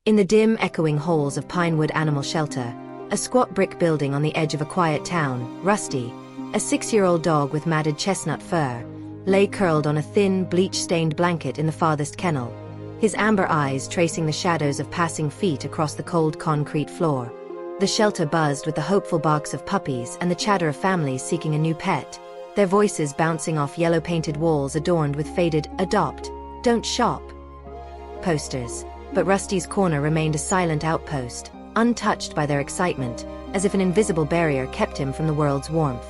In the dim, echoing halls of Pinewood Animal Shelter, a squat brick building on the edge of a quiet town, Rusty, a 6-year-old dog with matted chestnut fur, lay curled on a thin, bleach-stained blanket in the farthest kennel, his amber eyes tracing the shadows of passing feet across the cold concrete floor. The shelter buzzed with the hopeful barks of puppies and the chatter of families seeking a new pet, their voices bouncing off yellow-painted walls adorned with faded "Adopt, Don't Shop" posters. But Rusty's corner remained a silent outpost, untouched by their excitement, as if an invisible barrier kept him from the world's warmth.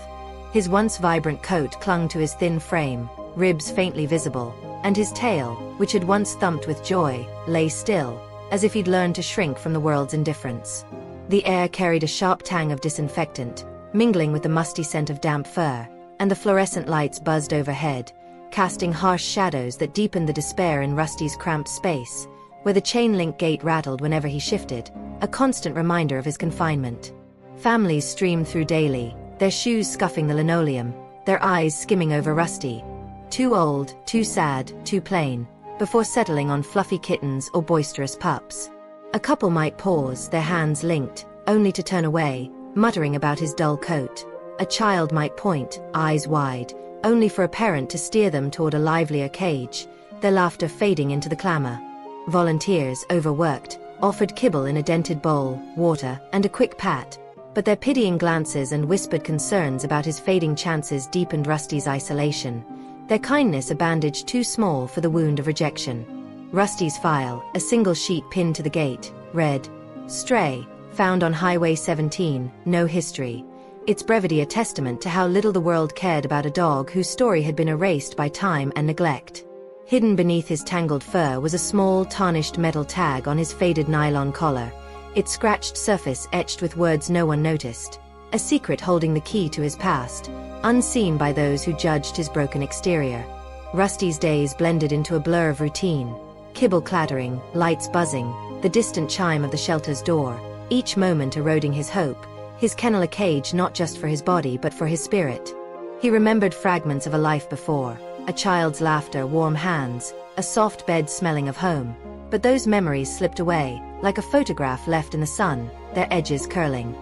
His once vibrant coat clung to his thin frame, ribs faintly visible, and his tail, which had once thumped with joy, lay still, as if he'd learned to shrink from the world's indifference. The air carried a sharp tang of disinfectant, mingling with the musty scent of damp fur, and the fluorescent lights buzzed overhead, casting harsh shadows that deepened the despair in Rusty's cramped space, where the chain-link gate rattled whenever he shifted, a constant reminder of his confinement. Families streamed through daily, their shoes scuffing the linoleum, their eyes skimming over Rusty. Too old, too sad, too plain, before settling on fluffy kittens or boisterous pups. A couple might pause, their hands linked, only to turn away, muttering about his dull coat. A child might point, eyes wide, only for a parent to steer them toward a livelier cage, their laughter fading into the clamor. Volunteers, overworked, offered kibble in a dented bowl, water, and a quick pat, but their pitying glances and whispered concerns about his fading chances deepened Rusty's isolation, their kindness a bandage too small for the wound of rejection. Rusty's file, a single sheet pinned to the gate, read, "Stray, found on Highway 17, no history." Its brevity a testament to how little the world cared about a dog whose story had been erased by time and neglect. Hidden beneath his tangled fur was a small, tarnished metal tag on his faded nylon collar, its scratched surface etched with words no one noticed, a secret holding the key to his past, unseen by those who judged his broken exterior. Rusty's days blended into a blur of routine, kibble clattering, lights buzzing, the distant chime of the shelter's door, each moment eroding his hope, his kennel a cage not just for his body but for his spirit. He remembered fragments of a life before, a child's laughter, warm hands, a soft bed smelling of home, but those memories slipped away, like a photograph left in the sun, their edges curling.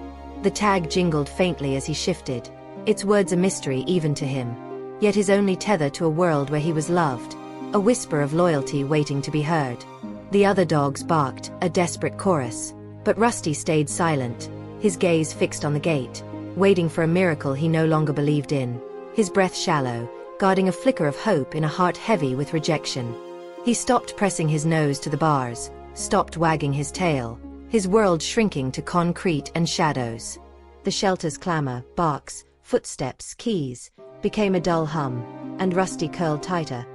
The tag jingled faintly as he shifted, its words a mystery even to him, yet his only tether to a world where he was loved, a whisper of loyalty waiting to be heard. The other dogs barked, a desperate chorus, but Rusty stayed silent, his gaze fixed on the gate, waiting for a miracle he no longer believed in, his breath shallow, guarding a flicker of hope in a heart heavy with rejection. He stopped pressing his nose to the bars, stopped wagging his tail, his world shrinking to concrete and shadows. The shelter's clamor, barks, footsteps, keys, became a dull hum, and Rusty curled tighter,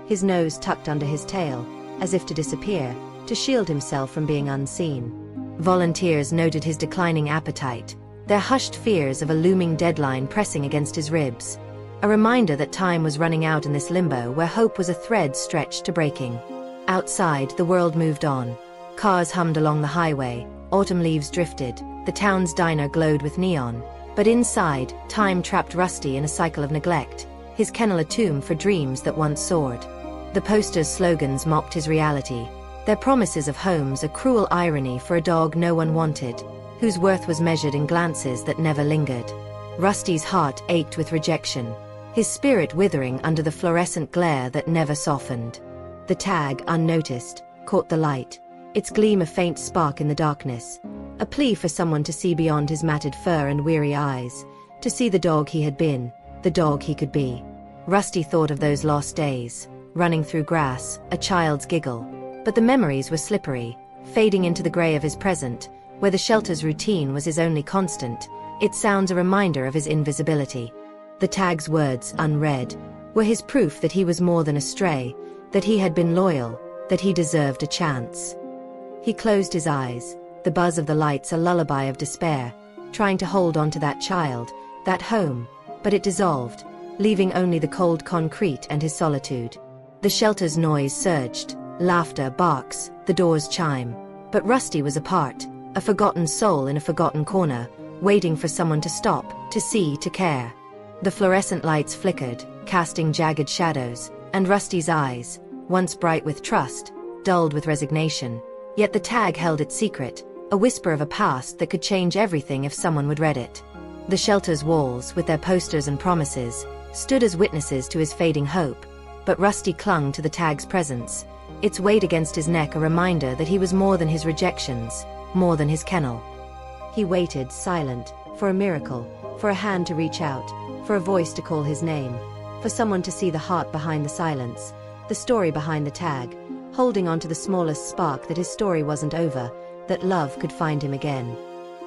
his nose tucked under his tail, as if to disappear, to shield himself from being unseen. Volunteers noted his declining appetite, their hushed fears of a looming deadline pressing against his ribs. A reminder that time was running out in this limbo where hope was a thread stretched to breaking. Outside, the world moved on. Cars hummed along the highway, autumn leaves drifted, the town's diner glowed with neon. But inside, time trapped Rusty in a cycle of neglect, his kennel a tomb for dreams that once soared. The posters' slogans mocked his reality, their promises of homes a cruel irony for a dog no one wanted, whose worth was measured in glances that never lingered. Rusty's heart ached with rejection, his spirit withering under the fluorescent glare that never softened. The tag, unnoticed, caught the light, its gleam a faint spark in the darkness, a plea for someone to see beyond his matted fur and weary eyes, to see the dog he had been, the dog he could be. Rusty thought of those lost days, running through grass, a child's giggle, but the memories were slippery, fading into the gray of his present, where the shelter's routine was his only constant, its sounds a reminder of his invisibility. The tag's words, unread, were his proof that he was more than a stray, that he had been loyal, that he deserved a chance. He closed his eyes, the buzz of the lights a lullaby of despair, trying to hold on to that child, that home, but it dissolved, leaving only the cold concrete and his solitude. The shelter's noise surged, laughter, barks, the door's chime, but Rusty was apart, a forgotten soul in a forgotten corner, waiting for someone to stop, to see, to care. The fluorescent lights flickered, casting jagged shadows, and Rusty's eyes, once bright with trust, dulled with resignation. Yet the tag held its secret, a whisper of a past that could change everything if someone would read it. The shelter's walls, with their posters and promises, stood as witnesses to his fading hope, but Rusty clung to the tag's presence, its weight against his neck a reminder that he was more than his rejections, more than his kennel. He waited, silent, for a miracle, for a hand to reach out, for a voice to call his name, for someone to see the heart behind the silence, the story behind the tag, holding on to the smallest spark that his story wasn't over, that love could find him again.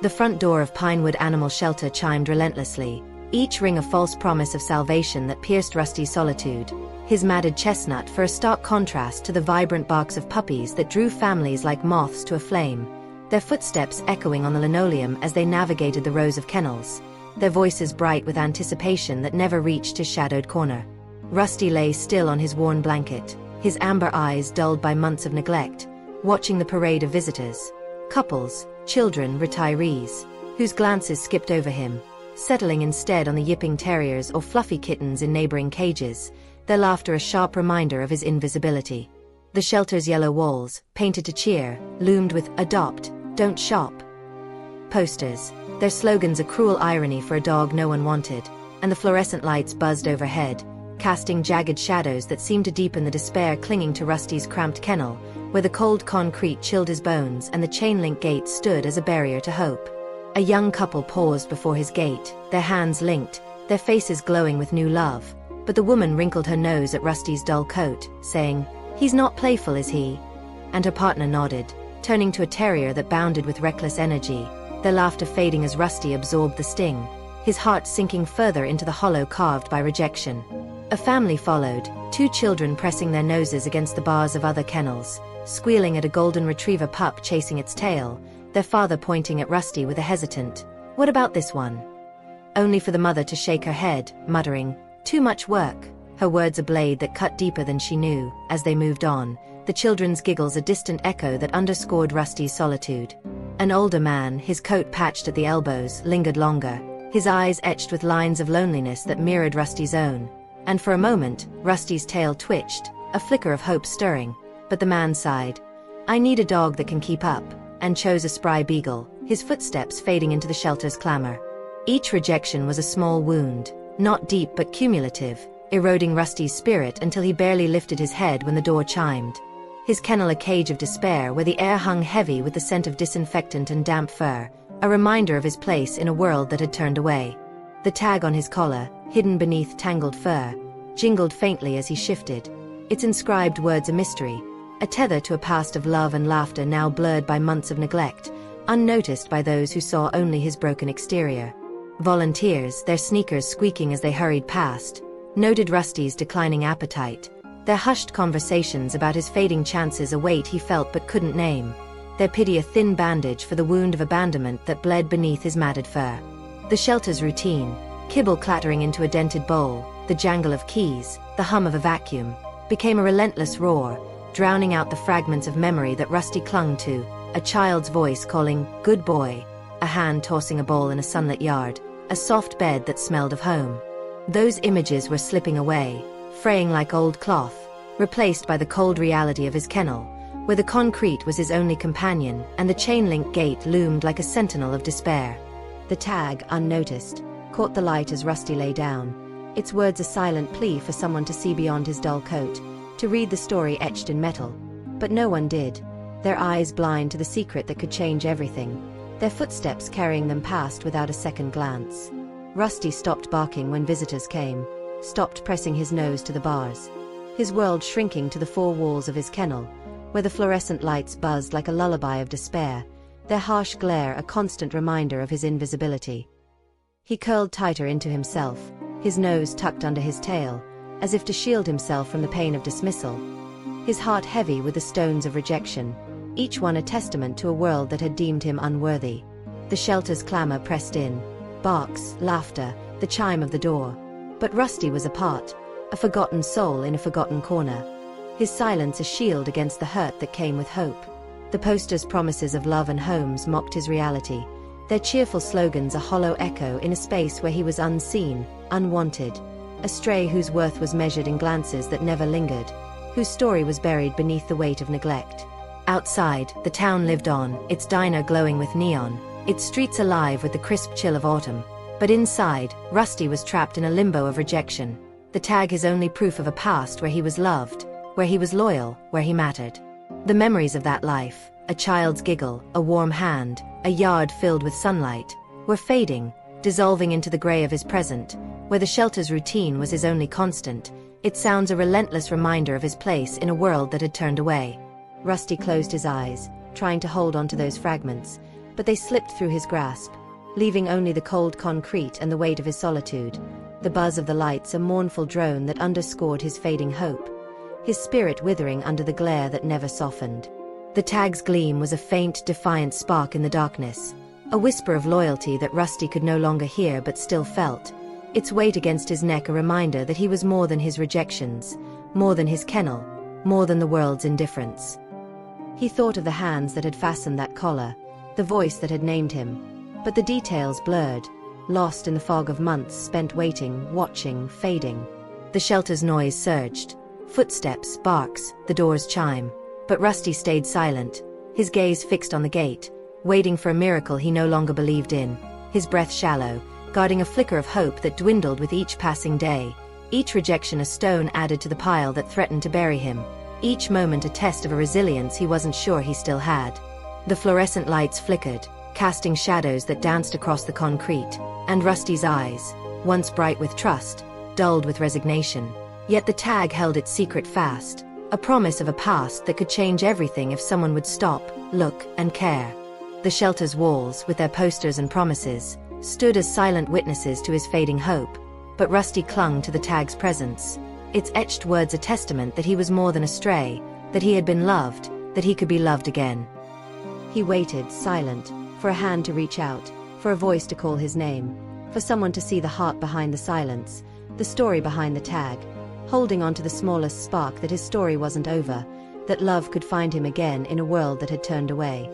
The front door of Pinewood Animal Shelter chimed relentlessly, each ring a false promise of salvation that pierced Rusty's solitude, his matted chestnut for a stark contrast to the vibrant barks of puppies that drew families like moths to a flame, their footsteps echoing on the linoleum as they navigated the rows of kennels, their voices bright with anticipation that never reached his shadowed corner. Rusty lay still on his worn blanket, his amber eyes dulled by months of neglect, watching the parade of visitors, couples, children, retirees, whose glances skipped over him, settling instead on the yipping terriers or fluffy kittens in neighboring cages, their laughter a sharp reminder of his invisibility. The shelter's yellow walls, painted to cheer, loomed with "Adopt, don't shop" posters, their slogans a cruel irony for a dog no one wanted, and the fluorescent lights buzzed overhead, casting jagged shadows that seemed to deepen the despair clinging to Rusty's cramped kennel, where the cold concrete chilled his bones and the chain-link gate stood as a barrier to hope. A young couple paused before his gate, their hands linked, their faces glowing with new love, but the woman wrinkled her nose at Rusty's dull coat, saying, "He's not playful, is he?" And her partner nodded, turning to a terrier that bounded with reckless energy, their laughter fading as Rusty absorbed the sting, his heart sinking further into the hollow carved by rejection. A family followed, 2 children pressing their noses against the bars of other kennels, squealing at a golden retriever pup chasing its tail, their father pointing at Rusty with a hesitant, "What about this one?" Only for the mother to shake her head, muttering, "Too much work," her words a blade that cut deeper than she knew. As they moved on, the children's giggles a distant echo that underscored Rusty's solitude. An older man, his coat patched at the elbows, lingered longer, his eyes etched with lines of loneliness that mirrored Rusty's own. And for a moment, Rusty's tail twitched, a flicker of hope stirring, but the man sighed, "I need a dog that can keep up," and chose a spry beagle, his footsteps fading into the shelter's clamor. Each rejection was a small wound, not deep but cumulative, eroding Rusty's spirit until he barely lifted his head when the door chimed. His kennel a cage of despair where the air hung heavy with the scent of disinfectant and damp fur, a reminder of his place in a world that had turned away. The tag on his collar, hidden beneath tangled fur, jingled faintly as he shifted, its inscribed words a mystery, a tether to a past of love and laughter now blurred by months of neglect, unnoticed by those who saw only his broken exterior. Volunteers, their sneakers squeaking as they hurried past, noted Rusty's declining appetite, their hushed conversations about his fading chances a weight he felt but couldn't name, their pity a thin bandage for the wound of abandonment that bled beneath his matted fur. The shelter's routine, kibble clattering into a dented bowl, the jangle of keys, the hum of a vacuum, became a relentless roar, drowning out the fragments of memory that Rusty clung to, a child's voice calling, "Good boy," a hand tossing a ball in a sunlit yard, a soft bed that smelled of home. Those images were slipping away, fraying like old cloth, replaced by the cold reality of his kennel, where the concrete was his only companion and the chain-link gate loomed like a sentinel of despair. The tag, unnoticed, caught the light as Rusty lay down, its words a silent plea for someone to see beyond his dull coat, to read the story etched in metal. But no one did, their eyes blind to the secret that could change everything, their footsteps carrying them past without a second glance. Rusty stopped barking when visitors came, stopped pressing his nose to the bars, his world shrinking to the 4 walls of his kennel, where the fluorescent lights buzzed like a lullaby of despair, their harsh glare a constant reminder of his invisibility. He curled tighter into himself, his nose tucked under his tail, as if to shield himself from the pain of dismissal, his heart heavy with the stones of rejection, each one a testament to a world that had deemed him unworthy. The shelter's clamor pressed in, barks, laughter, the chime of the door. But Rusty was apart, a forgotten soul in a forgotten corner, his silence a shield against the hurt that came with hope. The posters' promises of love and homes mocked his reality, their cheerful slogans a hollow echo in a space where he was unseen, unwanted, a stray whose worth was measured in glances that never lingered, whose story was buried beneath the weight of neglect. Outside, the town lived on, its diner glowing with neon, its streets alive with the crisp chill of autumn. But inside, Rusty was trapped in a limbo of rejection. The tag his only proof of a past where he was loved, where he was loyal, where he mattered. The memories of that life, a child's giggle, a warm hand, a yard filled with sunlight, were fading, dissolving into the gray of his present, where the shelter's routine was his only constant. It sounds a relentless reminder of his place in a world that had turned away. Rusty closed his eyes, trying to hold on to those fragments, but they slipped through his grasp, leaving only the cold concrete and the weight of his solitude, the buzz of the lights a mournful drone that underscored his fading hope, his spirit withering under the glare that never softened. The tag's gleam was a faint, defiant spark in the darkness, a whisper of loyalty that Rusty could no longer hear but still felt, its weight against his neck a reminder that he was more than his rejections, more than his kennel, more than the world's indifference. He thought of the hands that had fastened that collar, the voice that had named him, but the details blurred, lost in the fog of months spent waiting, watching, fading. The shelter's noise surged. Footsteps, barks, the door's chime. But Rusty stayed silent, his gaze fixed on the gate, waiting for a miracle he no longer believed in, his breath shallow, guarding a flicker of hope that dwindled with each passing day, each rejection a stone added to the pile that threatened to bury him, each moment a test of a resilience he wasn't sure he still had. The fluorescent lights flickered, casting shadows that danced across the concrete, and Rusty's eyes, once bright with trust, dulled with resignation. Yet the tag held its secret fast, a promise of a past that could change everything if someone would stop, look, and care. The shelter's walls, with their posters and promises, stood as silent witnesses to his fading hope, but Rusty clung to the tag's presence, its etched words a testament that he was more than a stray, that he had been loved, that he could be loved again. He waited, silent, for a hand to reach out, for a voice to call his name, for someone to see the heart behind the silence, the story behind the tag, holding on to the smallest spark that his story wasn't over, that love could find him again in a world that had turned away.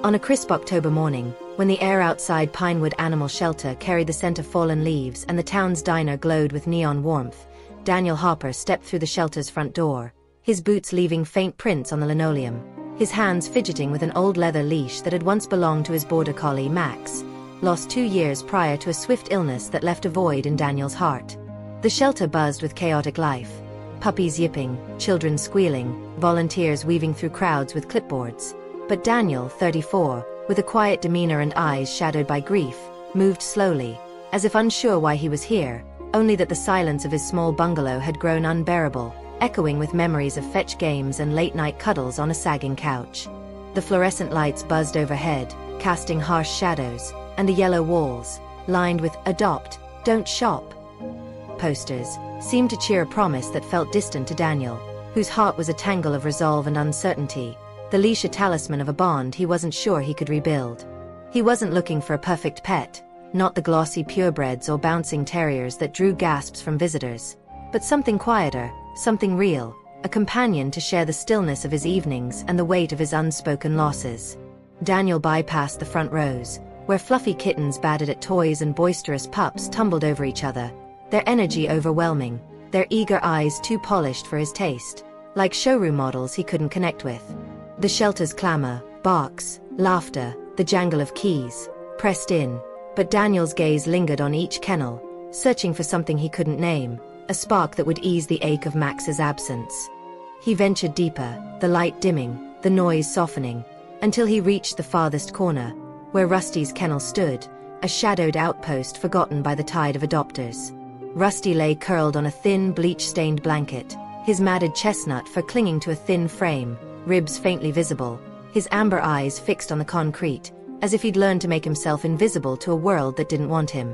On a crisp October morning, when the air outside Pinewood Animal Shelter carried the scent of fallen leaves and the town's diner glowed with neon warmth, Daniel Hopper stepped through the shelter's front door, his boots leaving faint prints on the linoleum, his hands fidgeting with an old leather leash that had once belonged to his border collie, Max, lost 2 years prior to a swift illness that left a void in Daniel's heart. The shelter buzzed with chaotic life, puppies yipping, children squealing, volunteers weaving through crowds with clipboards. But Daniel, 34, with a quiet demeanor and eyes shadowed by grief, moved slowly, as if unsure why he was here, only that the silence of his small bungalow had grown unbearable, echoing with memories of fetch games and late-night cuddles on a sagging couch. The fluorescent lights buzzed overhead, casting harsh shadows, and the yellow walls, lined with "Adopt, Don't Shop" posters, seemed to cheer a promise that felt distant to Daniel, whose heart was a tangle of resolve and uncertainty, the leash a talisman of a bond he wasn't sure he could rebuild. He wasn't looking for a perfect pet, not the glossy purebreds or bouncing terriers that drew gasps from visitors, but something quieter, something real, a companion to share the stillness of his evenings and the weight of his unspoken losses. Daniel bypassed the front rows, where fluffy kittens batted at toys and boisterous pups tumbled over each other, their energy overwhelming, their eager eyes too polished for his taste, like showroom models he couldn't connect with. The shelter's clamor, barks, laughter, the jangle of keys, pressed in, but Daniel's gaze lingered on each kennel, searching for something he couldn't name, a spark that would ease the ache of Max's absence. He ventured deeper, the light dimming, the noise softening, until he reached the farthest corner, where Rusty's kennel stood, a shadowed outpost forgotten by the tide of adopters. Rusty lay curled on a thin, bleach-stained blanket, his matted chestnut fur clinging to a thin frame, ribs faintly visible, his amber eyes fixed on the concrete, as if he'd learned to make himself invisible to a world that didn't want him.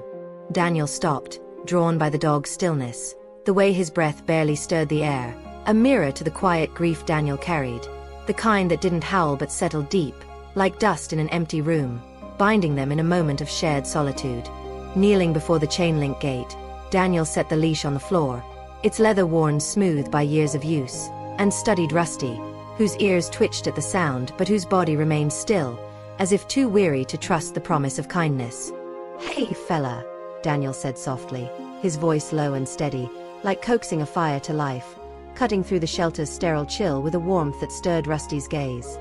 Daniel stopped, drawn by the dog's stillness, the way his breath barely stirred the air, a mirror to the quiet grief Daniel carried, the kind that didn't howl but settled deep, like dust in an empty room, binding them in a moment of shared solitude. Kneeling before the chain-link gate, Daniel set the leash on the floor, its leather worn smooth by years of use, and studied Rusty, whose ears twitched at the sound but whose body remained still, as if too weary to trust the promise of kindness. "Hey, fella," Daniel said softly, his voice low and steady, like coaxing a fire to life, cutting through the shelter's sterile chill with a warmth that stirred Rusty's gaze.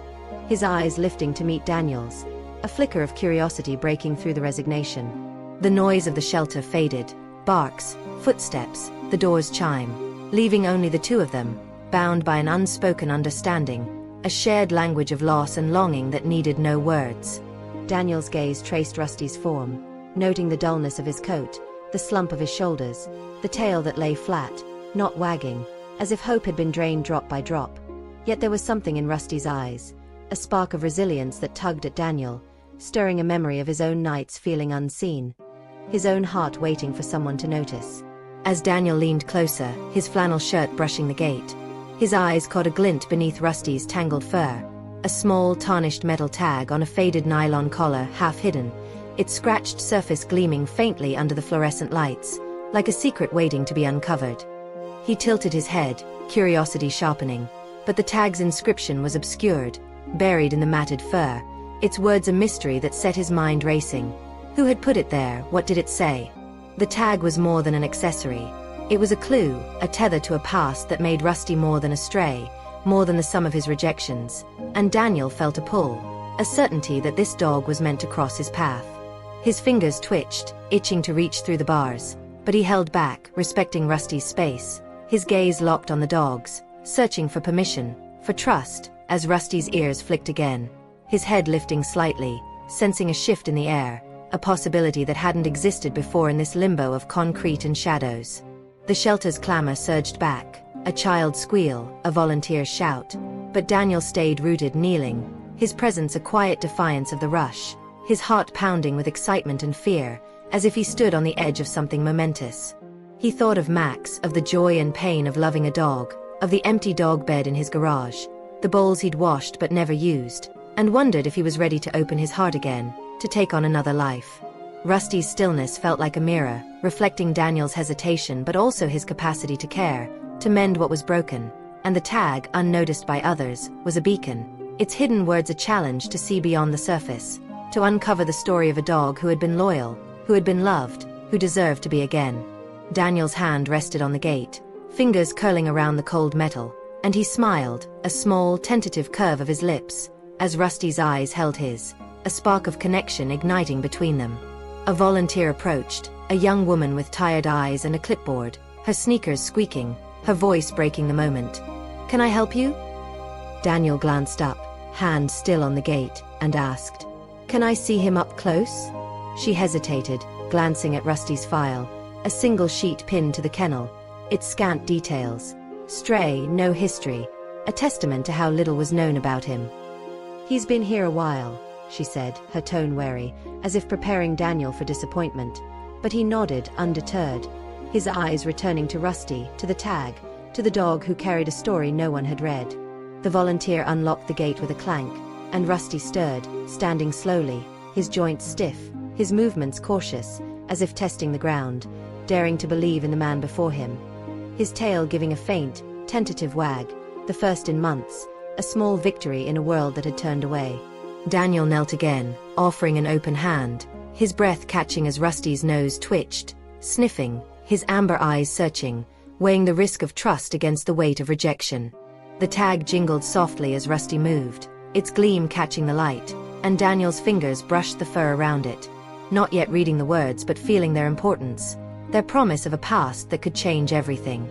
his eyes lifting to meet Daniel's, a flicker of curiosity breaking through the resignation. The noise of the shelter faded, barks, footsteps, the door's chime, leaving only the two of them, bound by an unspoken understanding, a shared language of loss and longing that needed no words. Daniel's gaze traced Rusty's form, noting the dullness of his coat, the slump of his shoulders, the tail that lay flat, not wagging, as if hope had been drained drop by drop. Yet there was something in Rusty's eyes, a spark of resilience that tugged at Daniel, stirring a memory of his own nights feeling unseen, his own heart waiting for someone to notice. As Daniel leaned closer, his flannel shirt brushing the gate, his eyes caught a glint beneath Rusty's tangled fur, a small, tarnished metal tag on a faded nylon collar half hidden, its scratched surface gleaming faintly under the fluorescent lights, like a secret waiting to be uncovered. He tilted his head, curiosity sharpening, but the tag's inscription was obscured, buried in the matted fur, its words a mystery that set his mind racing. Who had put it there? What did it say? The tag was more than an accessory. It was a clue, a tether to a past that made Rusty more than a stray, more than the sum of his rejections, and Daniel felt a pull, a certainty that this dog was meant to cross his path. His fingers twitched, itching to reach through the bars, but he held back, respecting Rusty's space, his gaze locked on the dog's, searching for permission, for trust, as Rusty's ears flicked again, his head lifting slightly, sensing a shift in the air, a possibility that hadn't existed before in this limbo of concrete and shadows. The shelter's clamor surged back, a child's squeal, a volunteer's shout, but Daniel stayed rooted, kneeling, his presence a quiet defiance of the rush, his heart pounding with excitement and fear, as if he stood on the edge of something momentous. He thought of Max, of the joy and pain of loving a dog, of the empty dog bed in his garage, the bowls he'd washed but never used, and wondered if he was ready to open his heart again, to take on another life. Rusty's stillness felt like a mirror, reflecting Daniel's hesitation but also his capacity to care, to mend what was broken, and the tag, unnoticed by others, was a beacon, its hidden words a challenge to see beyond the surface, to uncover the story of a dog who had been loyal, who had been loved, who deserved to be again. Daniel's hand rested on the gate, fingers curling around the cold metal, and he smiled, a small, tentative curve of his lips, as Rusty's eyes held his, a spark of connection igniting between them. A volunteer approached, a young woman with tired eyes and a clipboard, her sneakers squeaking, her voice breaking the moment. "Can I help you?" Daniel glanced up, hand still on the gate, and asked, "Can I see him up close?" She hesitated, glancing at Rusty's file, a single sheet pinned to the kennel, its scant details. Stray, no history, a testament to how little was known about him. "He's been here a while," she said, her tone wary, as if preparing Daniel for disappointment. But he nodded, undeterred, his eyes returning to Rusty, to the tag, to the dog who carried a story no one had read. The volunteer unlocked the gate with a clank, and Rusty stirred, standing slowly, his joints stiff, his movements cautious, as if testing the ground, daring to believe in the man before him. His tail giving a faint, tentative wag, the first in months, a small victory in a world that had turned away. Daniel knelt again, offering an open hand, his breath catching as Rusty's nose twitched, sniffing, his amber eyes searching, weighing the risk of trust against the weight of rejection. The tag jingled softly as Rusty moved, its gleam catching the light, and Daniel's fingers brushed the fur around it, not yet reading the words but feeling their importance, their promise of a past that could change everything.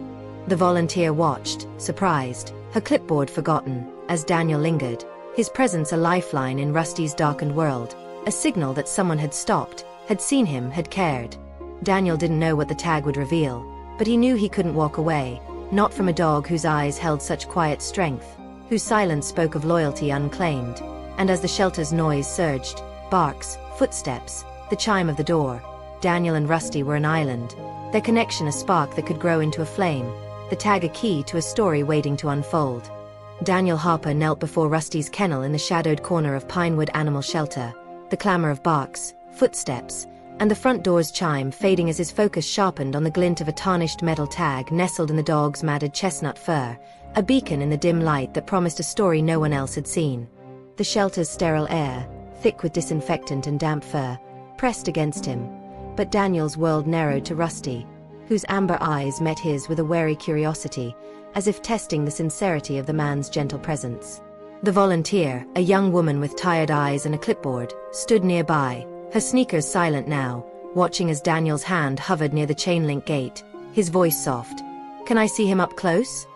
The volunteer watched, surprised, her clipboard forgotten, as Daniel lingered, his presence a lifeline in Rusty's darkened world, a signal that someone had stopped, had seen him, had cared. Daniel didn't know what the tag would reveal, but he knew he couldn't walk away, not from a dog whose eyes held such quiet strength, whose silence spoke of loyalty unclaimed. And as the shelter's noise surged, barks, footsteps, the chime of the door, Daniel and Rusty were an island, their connection a spark that could grow into a flame, the tag a key to a story waiting to unfold. Daniel Harper knelt before Rusty's kennel in the shadowed corner of Pinewood Animal Shelter, the clamor of barks, footsteps, and the front door's chime fading as his focus sharpened on the glint of a tarnished metal tag nestled in the dog's matted chestnut fur, a beacon in the dim light that promised a story no one else had seen. The shelter's sterile air, thick with disinfectant and damp fur, pressed against him, but Daniel's world narrowed to Rusty, whose amber eyes met his with a wary curiosity, as if testing the sincerity of the man's gentle presence. The volunteer, a young woman with tired eyes and a clipboard, stood nearby, her sneakers silent now, watching as Daniel's hand hovered near the chain-link gate, his voice soft. "Can I see him up close?"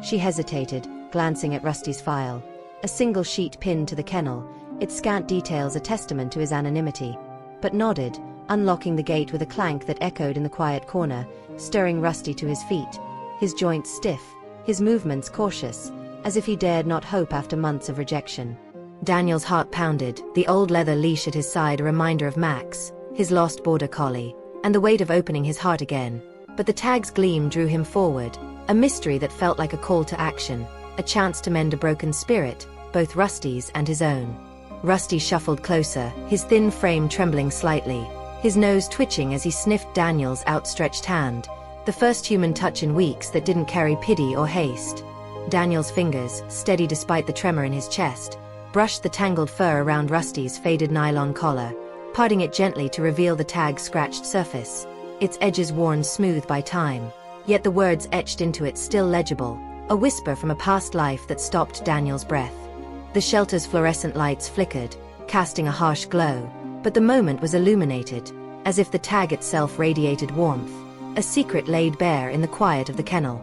She hesitated, glancing at Rusty's file. A single sheet pinned to the kennel, its scant details a testament to his anonymity, but nodded, unlocking the gate with a clank that echoed in the quiet corner, stirring Rusty to his feet, his joints stiff, his movements cautious, as if he dared not hope after months of rejection. Daniel's heart pounded, the old leather leash at his side a reminder of Max, his lost border collie, and the weight of opening his heart again. But the tag's gleam drew him forward, a mystery that felt like a call to action, a chance to mend a broken spirit, both Rusty's and his own. Rusty shuffled closer, his thin frame trembling slightly, his nose twitching as he sniffed Daniel's outstretched hand, the first human touch in weeks that didn't carry pity or haste. Daniel's fingers, steady despite the tremor in his chest, brushed the tangled fur around Rusty's faded nylon collar, parting it gently to reveal the tag's scratched surface, its edges worn smooth by time, yet the words etched into it still legible, a whisper from a past life that stopped Daniel's breath. The shelter's fluorescent lights flickered, casting a harsh glow, but the moment was illuminated, as if the tag itself radiated warmth, a secret laid bare in the quiet of the kennel.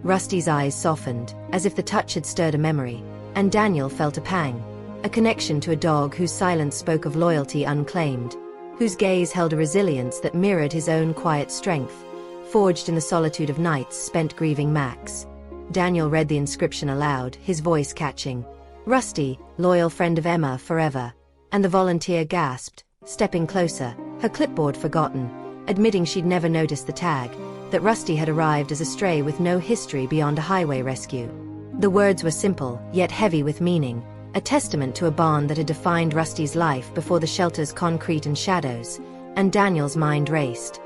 Rusty's eyes softened, as if the touch had stirred a memory, and Daniel felt a pang, a connection to a dog whose silence spoke of loyalty unclaimed, whose gaze held a resilience that mirrored his own quiet strength, forged in the solitude of nights spent grieving Max. Daniel read the inscription aloud, his voice catching. "Rusty, loyal friend of Emma forever," and the volunteer gasped, stepping closer, her clipboard forgotten, admitting she'd never noticed the tag, that Rusty had arrived as a stray with no history beyond a highway rescue. The words were simple, yet heavy with meaning, a testament to a bond that had defined Rusty's life before the shelter's concrete and shadows, and Daniel's mind raced.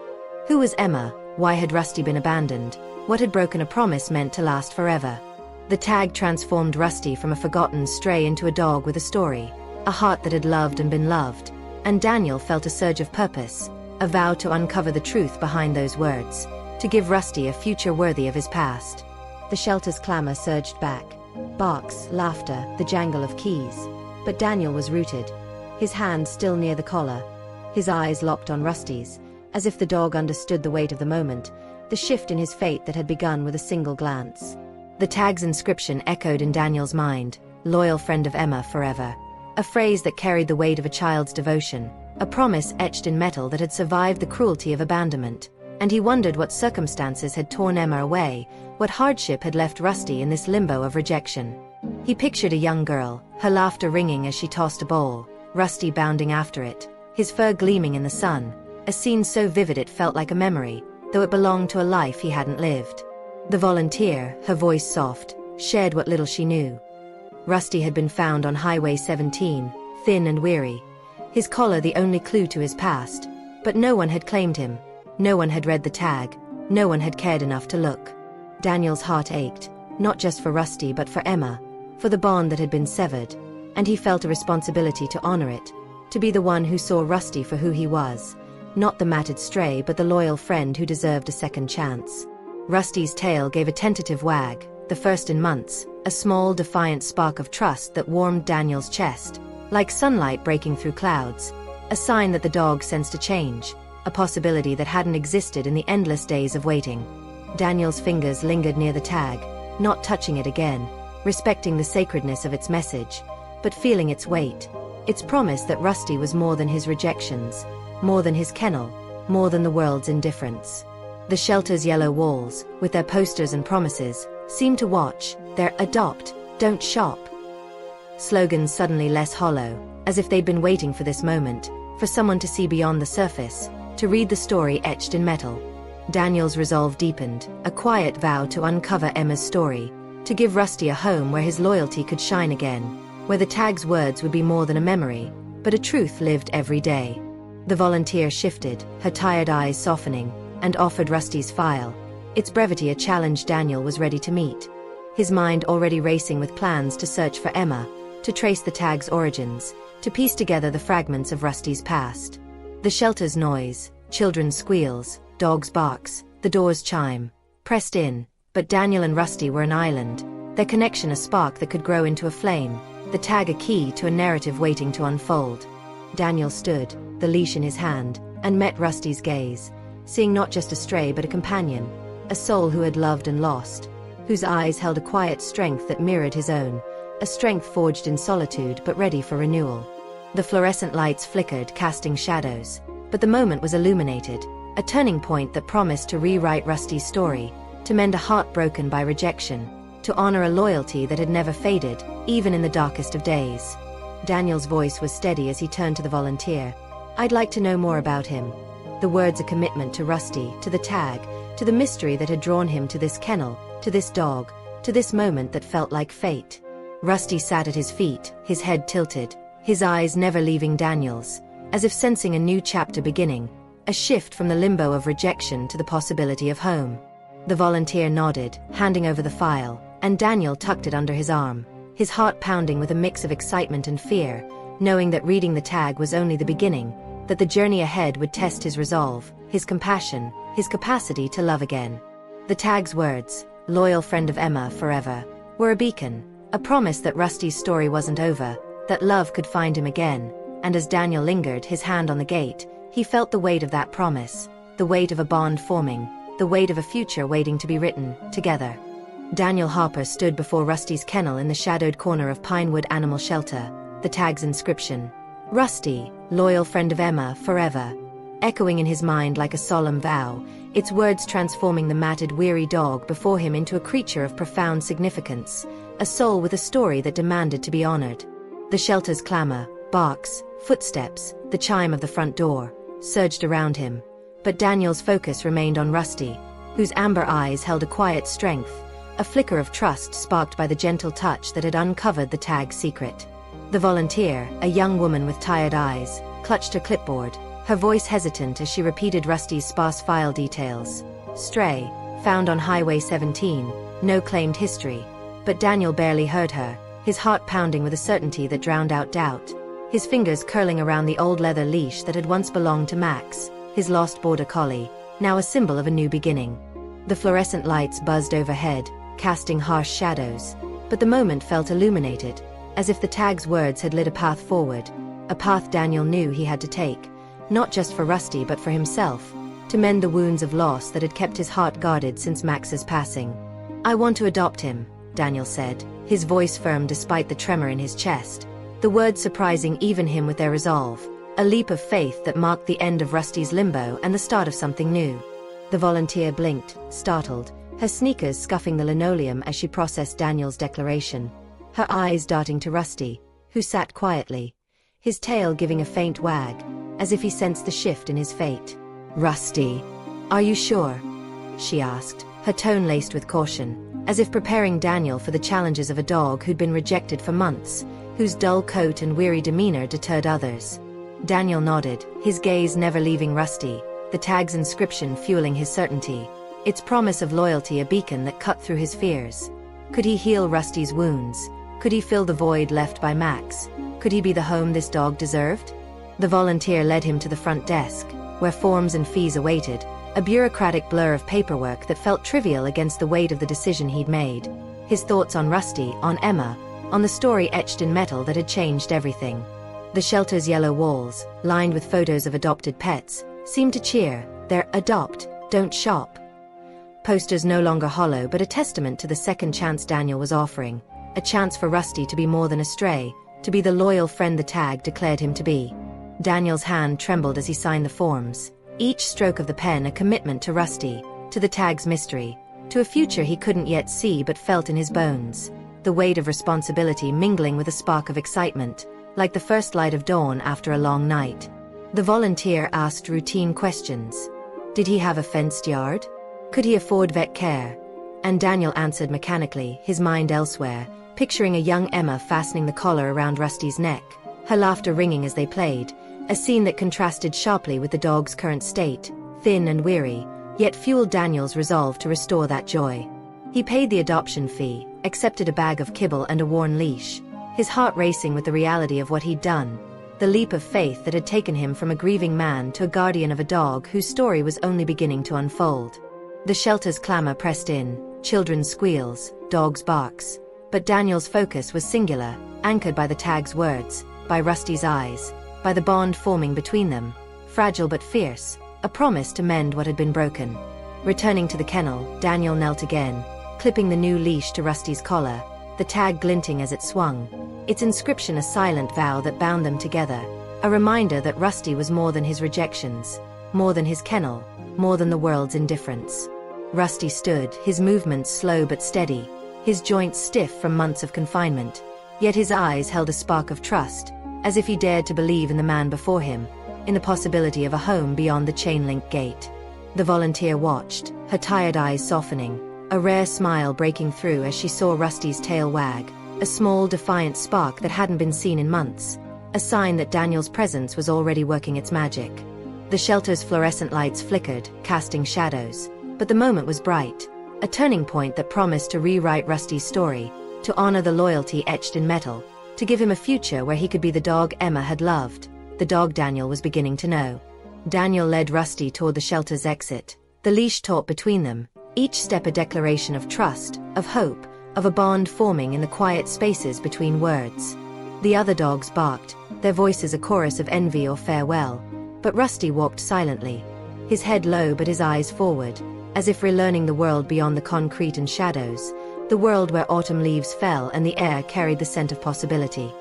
Who was Emma? Why had Rusty been abandoned? What had broken a promise meant to last forever? The tag transformed Rusty from a forgotten stray into a dog with a story, a heart that had loved and been loved, and Daniel felt a surge of purpose, a vow to uncover the truth behind those words, to give Rusty a future worthy of his past. The shelter's clamor surged back, barks, laughter, the jangle of keys, but Daniel was rooted, his hand still near the collar, his eyes locked on Rusty's, as if the dog understood the weight of the moment, the shift in his fate that had begun with a single glance. The tag's inscription echoed in Daniel's mind, "Loyal friend of Emma forever," a phrase that carried the weight of a child's devotion, a promise etched in metal that had survived the cruelty of abandonment, and he wondered what circumstances had torn Emma away, what hardship had left Rusty in this limbo of rejection. He pictured a young girl, her laughter ringing as she tossed a bowl, Rusty bounding after it, his fur gleaming in the sun, a scene so vivid it felt like a memory, though it belonged to a life he hadn't lived. The volunteer, her voice soft, shared what little she knew. Rusty had been found on Highway 17, thin and weary, his collar the only clue to his past, but no one had claimed him, no one had read the tag, no one had cared enough to look. Daniel's heart ached, not just for Rusty but for Emma, for the bond that had been severed, and he felt a responsibility to honor it, to be the one who saw Rusty for who he was, not the matted stray but the loyal friend who deserved a second chance. Rusty's tail gave a tentative wag, the first in months, a small defiant spark of trust that warmed Daniel's chest, like sunlight breaking through clouds, a sign that the dog sensed a change, a possibility that hadn't existed in the endless days of waiting. Daniel's fingers lingered near the tag, not touching it again, respecting the sacredness of its message, but feeling its weight, its promise that Rusty was more than his rejections, more than his kennel, more than the world's indifference. The shelter's yellow walls, with their posters and promises, seemed to watch, their "adopt, don't shop" slogans suddenly less hollow, as if they'd been waiting for this moment, for someone to see beyond the surface, to read the story etched in metal. Daniel's resolve deepened, a quiet vow to uncover Emma's story, to give Rusty a home where his loyalty could shine again, where the tag's words would be more than a memory, but a truth lived every day. The volunteer shifted, her tired eyes softening, and offered Rusty's file, its brevity a challenge Daniel was ready to meet, his mind already racing with plans to search for Emma, to trace the tag's origins, to piece together the fragments of Rusty's past. The shelter's noise, children's squeals, dogs' barks, the door's chime, pressed in, but Daniel and Rusty were an island, their connection a spark that could grow into a flame, the tag a key to a narrative waiting to unfold. Daniel stood, the leash in his hand, and met Rusty's gaze, seeing not just a stray but a companion, a soul who had loved and lost, whose eyes held a quiet strength that mirrored his own, a strength forged in solitude but ready for renewal. The fluorescent lights flickered, casting shadows, but the moment was illuminated, a turning point that promised to rewrite Rusty's story, to mend a heart broken by rejection, to honor a loyalty that had never faded, even in the darkest of days. Daniel's voice was steady as he turned to the volunteer. "I'd like to know more about him." The words a commitment to Rusty, to the tag, to the mystery that had drawn him to this kennel, to this dog, to this moment that felt like fate. Rusty sat at his feet, his head tilted, his eyes never leaving Daniel's, as if sensing a new chapter beginning, a shift from the limbo of rejection to the possibility of home. The volunteer nodded, handing over the file, and Daniel tucked it under his arm, his heart pounding with a mix of excitement and fear, knowing that reading the tag was only the beginning, that the journey ahead would test his resolve, his compassion, his capacity to love again. The tag's words, "Loyal friend of Emma forever," were a beacon, a promise that Rusty's story wasn't over, that love could find him again, and as Daniel lingered, his hand on the gate, he felt the weight of that promise, the weight of a bond forming, the weight of a future waiting to be written, together. Daniel Harper stood before Rusty's kennel in the shadowed corner of Pinewood Animal Shelter, the tag's inscription, "Rusty, loyal friend of Emma forever," echoing in his mind like a solemn vow, its words transforming the matted, weary dog before him into a creature of profound significance, a soul with a story that demanded to be honored. The shelter's clamor, barks, footsteps, the chime of the front door, surged around him, but Daniel's focus remained on Rusty, whose amber eyes held a quiet strength, a flicker of trust sparked by the gentle touch that had uncovered the tag's secret. The volunteer, a young woman with tired eyes, clutched her clipboard, her voice hesitant as she repeated Rusty's sparse file details. Stray, found on Highway 17, no claimed history. But Daniel barely heard her, his heart pounding with a certainty that drowned out doubt, his fingers curling around the old leather leash that had once belonged to Max, his lost border collie, now a symbol of a new beginning. The fluorescent lights buzzed overhead, casting harsh shadows, but the moment felt illuminated, as if the tag's words had lit a path forward, a path Daniel knew he had to take, not just for Rusty but for himself, to mend the wounds of loss that had kept his heart guarded since Max's passing. "I want to adopt him," Daniel said, his voice firm despite the tremor in his chest, the words surprising even him with their resolve, a leap of faith that marked the end of Rusty's limbo and the start of something new. The volunteer blinked, startled, her sneakers scuffing the linoleum as she processed Daniel's declaration, her eyes darting to Rusty, who sat quietly, his tail giving a faint wag, as if he sensed the shift in his fate. "Rusty, are you sure?" she asked, her tone laced with caution, as if preparing Daniel for the challenges of a dog who'd been rejected for months, whose dull coat and weary demeanor deterred others. Daniel nodded, his gaze never leaving Rusty, the tag's inscription fueling his certainty, its promise of loyalty a beacon that cut through his fears. Could he heal Rusty's wounds? Could he fill the void left by Max? Could he be the home this dog deserved? The volunteer led him to the front desk, where forms and fees awaited, a bureaucratic blur of paperwork that felt trivial against the weight of the decision he'd made. His thoughts on Rusty, on Emma, on the story etched in metal that had changed everything. The shelter's yellow walls, lined with photos of adopted pets, seemed to cheer their "Adopt, don't shop" posters, no longer hollow but a testament to the second chance Daniel was offering, a chance for Rusty to be more than a stray, to be the loyal friend the tag declared him to be. Daniel's hand trembled as he signed the forms, each stroke of the pen a commitment to Rusty, to the tag's mystery, to a future he couldn't yet see but felt in his bones, the weight of responsibility mingling with a spark of excitement, like the first light of dawn after a long night. The volunteer asked routine questions. Did he have a fenced yard? Could he afford vet care? And Daniel answered mechanically, his mind elsewhere, picturing a young Emma fastening the collar around Rusty's neck, her laughter ringing as they played, a scene that contrasted sharply with the dog's current state, thin and weary, yet fueled Daniel's resolve to restore that joy. He paid the adoption fee, accepted a bag of kibble and a worn leash, his heart racing with the reality of what he'd done, the leap of faith that had taken him from a grieving man to a guardian of a dog whose story was only beginning to unfold. The shelter's clamor pressed in, children's squeals, dogs' barks, But Daniel's focus was singular, anchored by the tag's words, by Rusty's eyes, by the bond forming between them, fragile but fierce, a promise to mend what had been broken. Returning to the kennel, Daniel knelt again, clipping the new leash to Rusty's collar, the tag glinting as it swung, its inscription a silent vow that bound them together, a reminder that Rusty was more than his rejections, more than his kennel, more than the world's indifference. Rusty stood, his movements slow but steady, his joints stiff from months of confinement, yet his eyes held a spark of trust, as if he dared to believe in the man before him, in the possibility of a home beyond the chain-link gate. The volunteer watched, her tired eyes softening, a rare smile breaking through as she saw Rusty's tail wag, a small defiant spark that hadn't been seen in months, a sign that Daniel's presence was already working its magic. The shelter's fluorescent lights flickered, casting shadows, but the moment was bright, a turning point that promised to rewrite Rusty's story, to honor the loyalty etched in metal, to give him a future where he could be the dog Emma had loved, the dog Daniel was beginning to know. Daniel led Rusty toward the shelter's exit, the leash taut between them, each step a declaration of trust, of hope, of a bond forming in the quiet spaces between words. The other dogs barked, their voices a chorus of envy or farewell, but Rusty walked silently, his head low but his eyes forward, as if relearning the world beyond the concrete and shadows, the world where autumn leaves fell and the air carried the scent of possibility.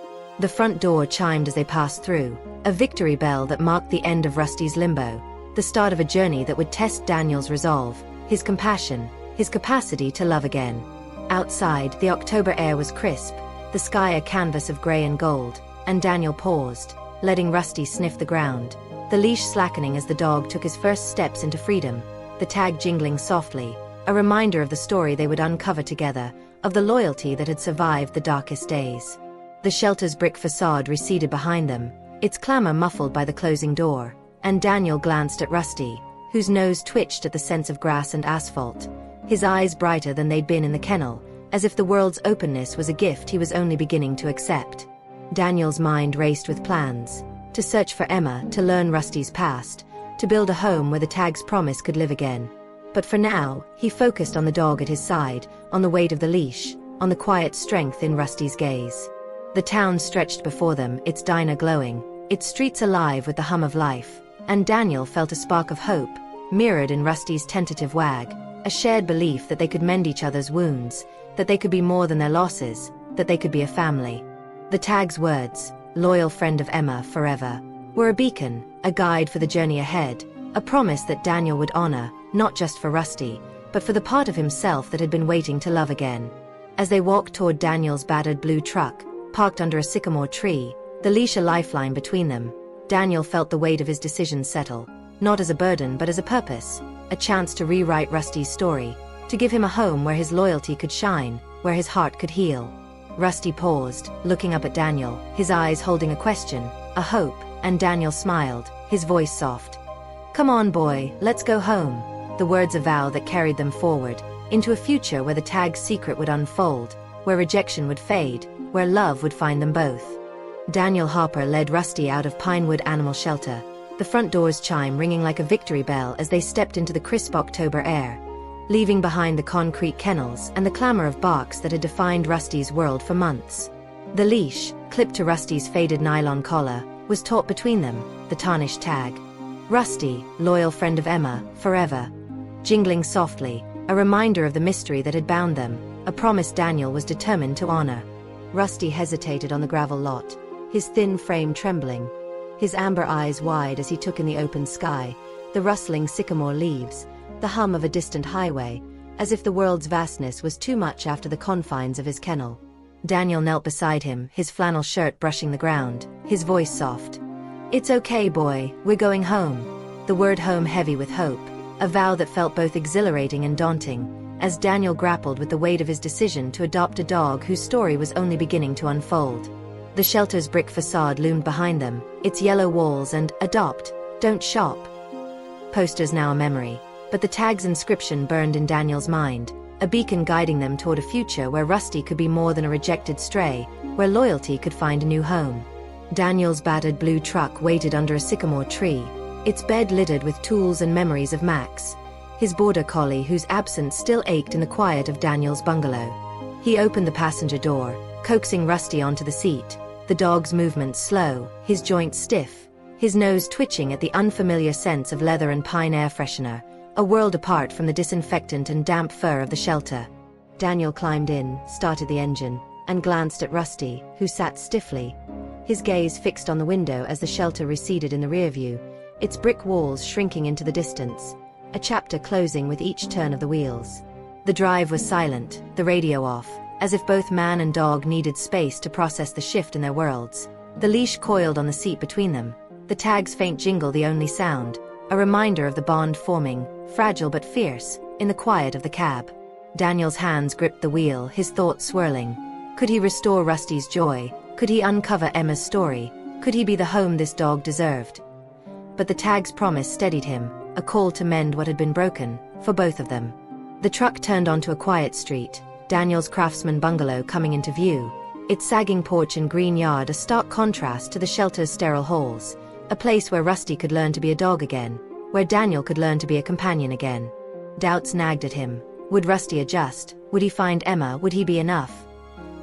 The front door chimed as they passed through, a victory bell that marked the end of Rusty's limbo, the start of a journey that would test Daniel's resolve, his compassion, his capacity to love again. Outside, the October air was crisp, the sky a canvas of gray and gold, and Daniel paused, letting Rusty sniff the ground, the leash slackening as the dog took his first steps into freedom, the tag jingling softly, a reminder of the story they would uncover together, of the loyalty that had survived the darkest days. The shelter's brick facade receded behind them, its clamor muffled by the closing door, and Daniel glanced at Rusty, whose nose twitched at the sense of grass and asphalt, his eyes brighter than they'd been in the kennel, as if the world's openness was a gift he was only beginning to accept. Daniel's mind raced with plans, to search for Emma, to learn Rusty's past, to build a home where the tag's promise could live again. But for now, he focused on the dog at his side, on the weight of the leash, on the quiet strength in Rusty's gaze. The town stretched before them, its diner glowing, its streets alive with the hum of life, and Daniel felt a spark of hope, mirrored in Rusty's tentative wag, a shared belief that they could mend each other's wounds, that they could be more than their losses, that they could be a family. The tag's words, loyal friend of Emma forever, were a beacon, a guide for the journey ahead, a promise that Daniel would honor, not just for Rusty, but for the part of himself that had been waiting to love again. As they walked toward Daniel's battered blue truck, parked under a sycamore tree, the leash a lifeline between them, Daniel felt the weight of his decision settle, not as a burden but as a purpose, a chance to rewrite Rusty's story, to give him a home where his loyalty could shine, where his heart could heal. Rusty paused, looking up at Daniel, his eyes holding a question, a hope, and Daniel smiled, his voice soft. "Come on, boy, let's go home." The words a vow that carried them forward, into a future where the tag's secret would unfold, where rejection would fade, where love would find them both. Daniel Harper led Rusty out of Pinewood Animal Shelter, the front door's chime ringing like a victory bell as they stepped into the crisp October air, leaving behind the concrete kennels and the clamor of barks that had defined Rusty's world for months. The leash, clipped to Rusty's faded nylon collar, was taut between them, the tarnished tag. Rusty, loyal friend of Emma, forever. Jingling softly, a reminder of the mystery that had bound them, a promise Daniel was determined to honor. Rusty hesitated on the gravel lot, his thin frame trembling, his amber eyes wide as he took in the open sky, the rustling sycamore leaves, the hum of a distant highway, as if the world's vastness was too much after the confines of his kennel. Daniel knelt beside him, his flannel shirt brushing the ground, his voice soft. "It's okay, boy, we're going home." The word home heavy with hope, a vow that felt both exhilarating and daunting, as Daniel grappled with the weight of his decision to adopt a dog whose story was only beginning to unfold. The shelter's brick facade loomed behind them, its yellow walls and "Adopt, don't shop" posters now a memory, but the tag's inscription burned in Daniel's mind, a beacon guiding them toward a future where Rusty could be more than a rejected stray, where loyalty could find a new home. Daniel's battered blue truck waited under a sycamore tree, its bed littered with tools and memories of Max, his border collie whose absence still ached in the quiet of Daniel's bungalow. He opened the passenger door, coaxing Rusty onto the seat, the dog's movements slow, his joints stiff, his nose twitching at the unfamiliar sense of leather and pine air freshener, a world apart from the disinfectant and damp fur of the shelter. Daniel climbed in, started the engine, and glanced at Rusty, who sat stiffly, his gaze fixed on the window as the shelter receded in the rear view, its brick walls shrinking into the distance, a chapter closing with each turn of the wheels. The drive was silent, the radio off, as if both man and dog needed space to process the shift in their worlds. The leash coiled on the seat between them, the tag's faint jingle the only sound, a reminder of the bond forming, fragile but fierce, in the quiet of the cab. Daniel's hands gripped the wheel, his thoughts swirling. Could he restore Rusty's joy? Could he uncover Emma's story? Could he be the home this dog deserved? But the tag's promise steadied him, a call to mend what had been broken, for both of them. The truck turned onto a quiet street, Daniel's craftsman bungalow coming into view, its sagging porch and green yard a stark contrast to the shelter's sterile halls, a place where Rusty could learn to be a dog again, where Daniel could learn to be a companion again. Doubts nagged at him. Would Rusty adjust? Would he find Emma? Would he be enough?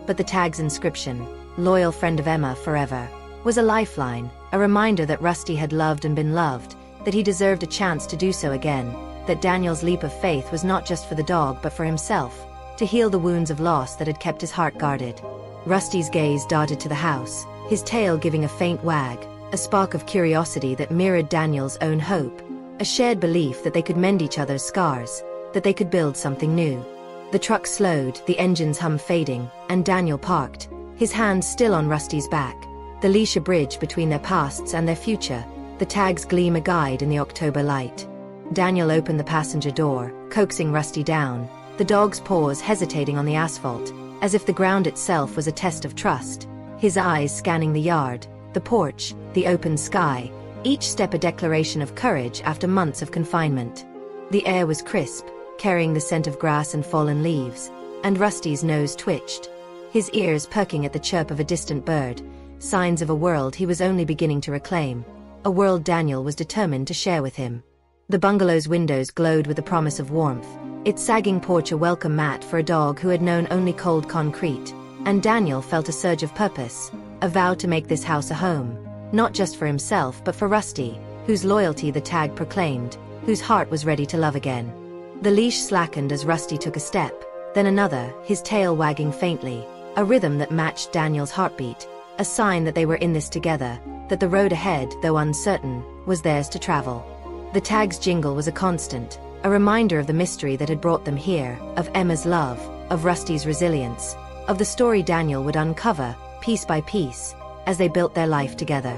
But the tag's inscription, "Loyal friend of Emma forever," was a lifeline, a reminder that Rusty had loved and been loved, that he deserved a chance to do so again, that Daniel's leap of faith was not just for the dog but for himself, to heal the wounds of loss that had kept his heart guarded. Rusty's gaze darted to the house, his tail giving a faint wag, a spark of curiosity that mirrored Daniel's own hope, a shared belief that they could mend each other's scars, that they could build something new. The truck slowed, the engine's hum fading, and Daniel parked, his hands still on Rusty's back, the leash a bridge between their pasts and their future, the tag's gleam a guide in the October light. Daniel opened the passenger door, coaxing Rusty down, the dog's paws hesitating on the asphalt, as if the ground itself was a test of trust, his eyes scanning the yard, the porch, the open sky, each step a declaration of courage after months of confinement. The air was crisp, carrying the scent of grass and fallen leaves, and Rusty's nose twitched, his ears perking at the chirp of a distant bird, signs of a world he was only beginning to reclaim, a world Daniel was determined to share with him. The bungalow's windows glowed with the promise of warmth, its sagging porch a welcome mat for a dog who had known only cold concrete, and Daniel felt a surge of purpose, a vow to make this house a home, not just for himself but for Rusty, whose loyalty the tag proclaimed, whose heart was ready to love again. The leash slackened as Rusty took a step, then another, his tail wagging faintly, a rhythm that matched Daniel's heartbeat, a sign that they were in this together, that the road ahead, though uncertain, was theirs to travel. The tag's jingle was a constant, a reminder of the mystery that had brought them here, of Emma's love, of Rusty's resilience, of the story Daniel would uncover, piece by piece, as they built their life together.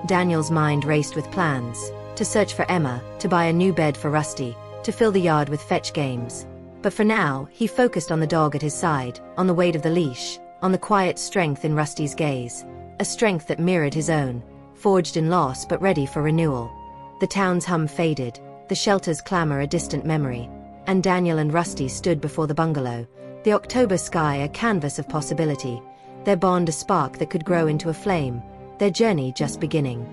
Daniel's mind raced with plans, to search for Emma, to buy a new bed for Rusty, to fill the yard with fetch games. But for now, he focused on the dog at his side, on the weight of the leash, on the quiet strength in Rusty's gaze, a strength that mirrored his own, forged in loss but ready for renewal. The town's hum faded, the shelter's clamor a distant memory, and Daniel and Rusty stood before the bungalow, the October sky a canvas of possibility, their bond a spark that could grow into a flame, their journey just beginning.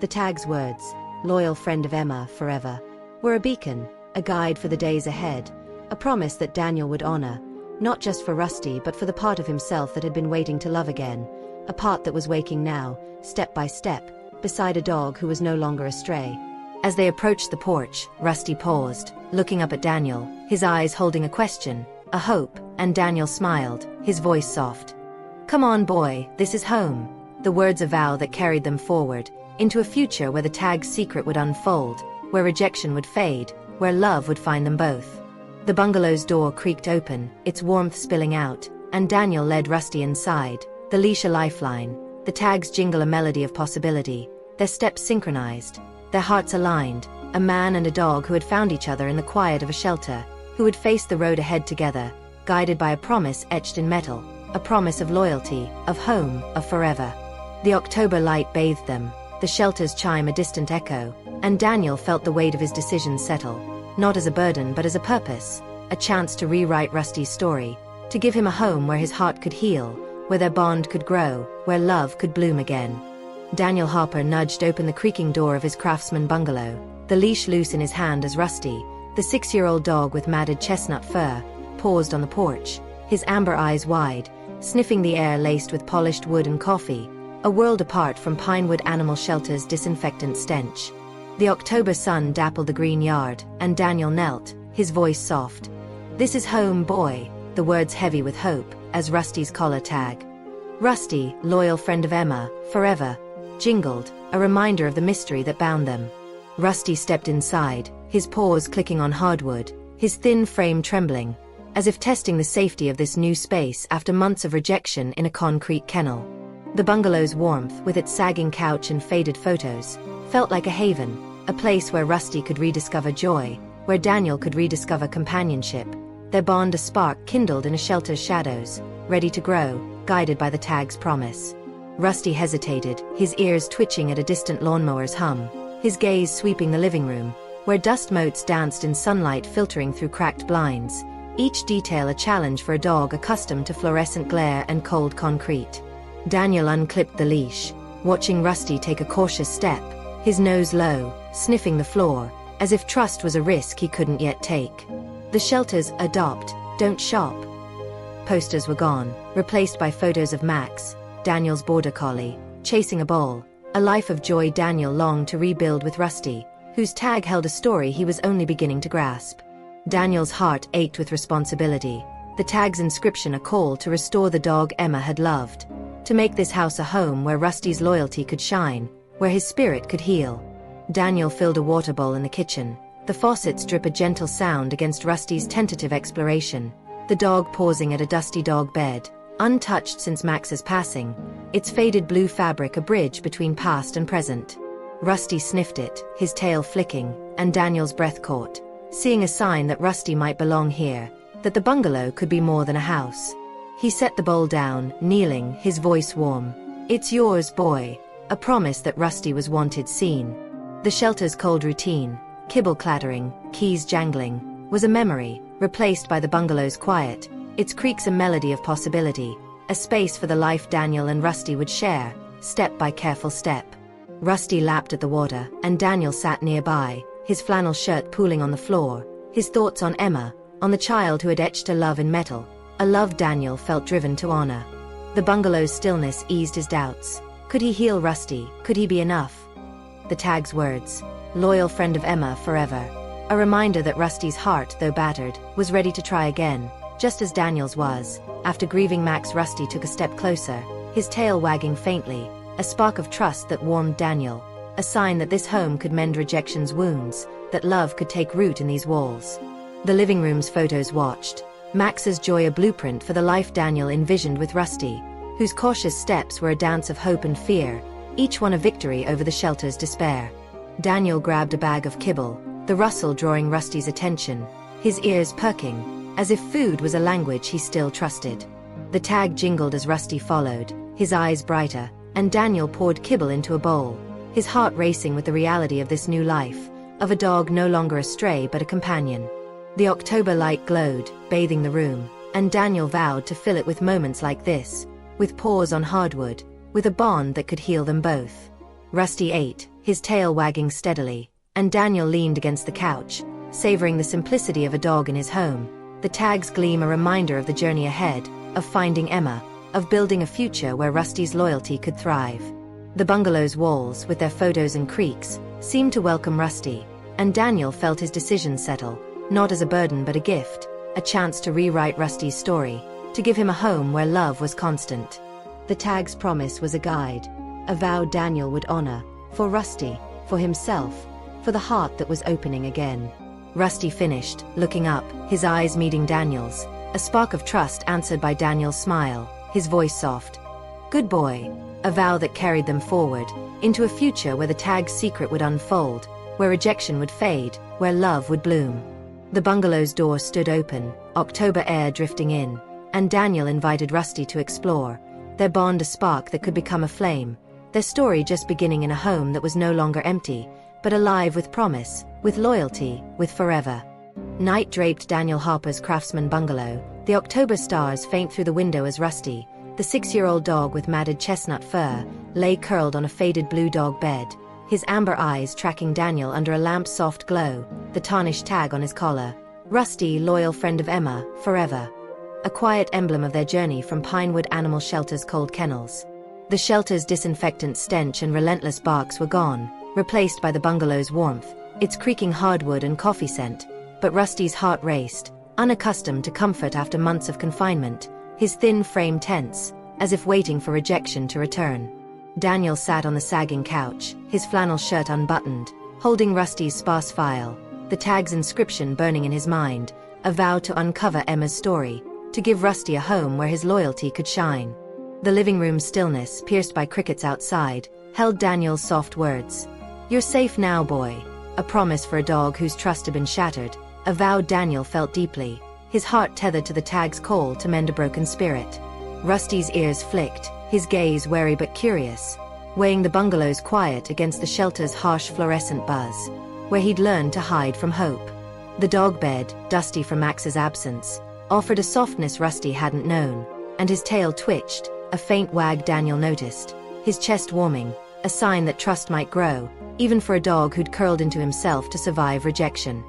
The tag's words, "Loyal friend of Emma forever," were a beacon, a guide for the days ahead, a promise that Daniel would honor, not just for Rusty but for the part of himself that had been waiting to love again, a part that was waking now, step by step, beside a dog who was no longer astray. As they approached the porch, Rusty paused, looking up at Daniel, his eyes holding a question, a hope, and Daniel smiled, his voice soft. "Come on, boy, this is home." The words a vow that carried them forward, into a future where the tag's secret would unfold, where rejection would fade, where love would find them both. The bungalow's door creaked open, its warmth spilling out, and Daniel led Rusty inside, the leash a lifeline, the tag's jingle a melody of possibility, their steps synchronized, their hearts aligned, a man and a dog who had found each other in the quiet of a shelter, who would face the road ahead together, guided by a promise etched in metal, a promise of loyalty, of home, of forever. The October light bathed them, the shelter's chime a distant echo, and Daniel felt the weight of his decision settle, not as a burden but as a purpose, a chance to rewrite Rusty's story, to give him a home where his heart could heal, where their bond could grow, where love could bloom again. Daniel Harper nudged open the creaking door of his craftsman bungalow, the leash loose in his hand as Rusty, the 6-year-old dog with matted chestnut fur, paused on the porch, his amber eyes wide, sniffing the air laced with polished wood and coffee, a world apart from Pinewood Animal Shelter's disinfectant stench. The October sun dappled the green yard, and Daniel knelt, his voice soft. "This is home, boy," the words heavy with hope, as Rusty's collar tag. "Rusty, loyal friend of Emma, forever," jingled, a reminder of the mystery that bound them. Rusty stepped inside, his paws clicking on hardwood, his thin frame trembling, as if testing the safety of this new space after months of rejection in a concrete kennel. The bungalow's warmth, with its sagging couch and faded photos, felt like a haven, a place where Rusty could rediscover joy, where Daniel could rediscover companionship, their bond a spark kindled in a shelter's shadows, ready to grow, guided by the tag's promise. Rusty hesitated, his ears twitching at a distant lawnmower's hum, his gaze sweeping the living room, where dust motes danced in sunlight filtering through cracked blinds, each detail a challenge for a dog accustomed to fluorescent glare and cold concrete. Daniel unclipped the leash, watching Rusty take a cautious step, his nose low, sniffing the floor, as if trust was a risk he couldn't yet take. The shelter's "Adopt, Don't Shop" posters were gone, replaced by photos of Max, Daniel's border collie, chasing a ball, a life of joy Daniel longed to rebuild with Rusty, whose tag held a story he was only beginning to grasp. Daniel's heart ached with responsibility, the tag's inscription a call to restore the dog Emma had loved, to make this house a home where Rusty's loyalty could shine, where his spirit could heal. Daniel filled a water bowl in the kitchen, the faucets drip a gentle sound against Rusty's tentative exploration, the dog pausing at a dusty dog bed, untouched since Max's passing, its faded blue fabric a bridge between past and present. Rusty sniffed it, his tail flicking, and Daniel's breath caught, seeing a sign that Rusty might belong here, that the bungalow could be more than a house. He set the bowl down, kneeling, his voice warm. "It's yours, boy," a promise that Rusty was wanted seen. The shelter's cold routine, kibble clattering, keys jangling, was a memory, replaced by the bungalow's quiet, its creaks a melody of possibility, a space for the life Daniel and Rusty would share, step by careful step. Rusty lapped at the water, and Daniel sat nearby, his flannel shirt pooling on the floor, his thoughts on Emma, on the child who had etched a love in metal, a love Daniel felt driven to honor. The bungalow's stillness eased his doubts. Could he heal Rusty? Could he be enough? The tag's words, "Loyal friend of Emma forever," a reminder that Rusty's heart, though battered, was ready to try again, just as Daniel's was. After grieving Max, Rusty took a step closer, his tail wagging faintly, a spark of trust that warmed Daniel, a sign that this home could mend rejection's wounds, that love could take root in these walls. The living room's photos watched, Max's joy a blueprint for the life Daniel envisioned with Rusty, whose cautious steps were a dance of hope and fear, each one a victory over the shelter's despair. Daniel grabbed a bag of kibble, the rustle drawing Rusty's attention, his ears perking, as if food was a language he still trusted. The tag jingled as Rusty followed, his eyes brighter, and Daniel poured kibble into a bowl, his heart racing with the reality of this new life, of a dog no longer a stray but a companion. The October light glowed, bathing the room, and Daniel vowed to fill it with moments like this, with paws on hardwood, with a bond that could heal them both. Rusty ate, his tail wagging steadily, and Daniel leaned against the couch, savoring the simplicity of a dog in his home, the tag's gleam a reminder of the journey ahead, of finding Emma, of building a future where Rusty's loyalty could thrive. The bungalow's walls, with their photos and creaks, seemed to welcome Rusty, and Daniel felt his decision settle, not as a burden but a gift, a chance to rewrite Rusty's story, to give him a home where love was constant. The tag's promise was a guide, a vow Daniel would honor, for Rusty, for himself, for the heart that was opening again. Rusty finished, looking up, his eyes meeting Daniel's, a spark of trust answered by Daniel's smile, his voice soft. "Good boy," a vow that carried them forward, into a future where the tag's secret would unfold, where rejection would fade, where love would bloom. The bungalow's door stood open, October air drifting in, and Daniel invited Rusty to explore, their bond a spark that could become a flame, their story just beginning in a home that was no longer empty, but alive with promise, with loyalty, with forever. Night draped Daniel Harper's Craftsman bungalow, the October stars faint through the window as Rusty, the 6-year-old dog with matted chestnut fur, lay curled on a faded blue dog bed, his amber eyes tracking Daniel under a lamp's soft glow, the tarnished tag on his collar. "Rusty, loyal friend of Emma, forever." a quiet emblem of their journey from Pinewood Animal Shelter's cold kennels. The shelter's disinfectant stench and relentless barks were gone, replaced by the bungalow's warmth, its creaking hardwood and coffee scent. But Rusty's heart raced, unaccustomed to comfort after months of confinement, his thin frame tense, as if waiting for rejection to return. Daniel sat on the sagging couch, his flannel shirt unbuttoned, holding Rusty's sparse file, the tag's inscription burning in his mind, a vow to uncover Emma's story, to give Rusty a home where his loyalty could shine. The living room's stillness, pierced by crickets outside, held Daniel's soft words. "You're safe now, boy." A promise for a dog whose trust had been shattered, a vow Daniel felt deeply, his heart tethered to the tag's call to mend a broken spirit. Rusty's ears flicked, his gaze wary but curious, weighing the bungalow's quiet against the shelter's harsh fluorescent buzz, where he'd learned to hide from hope. The dog bed, dusty from Max's absence, offered a softness Rusty hadn't known, and his tail twitched, a faint wag Daniel noticed, his chest warming, a sign that trust might grow, even for a dog who'd curled into himself to survive rejection.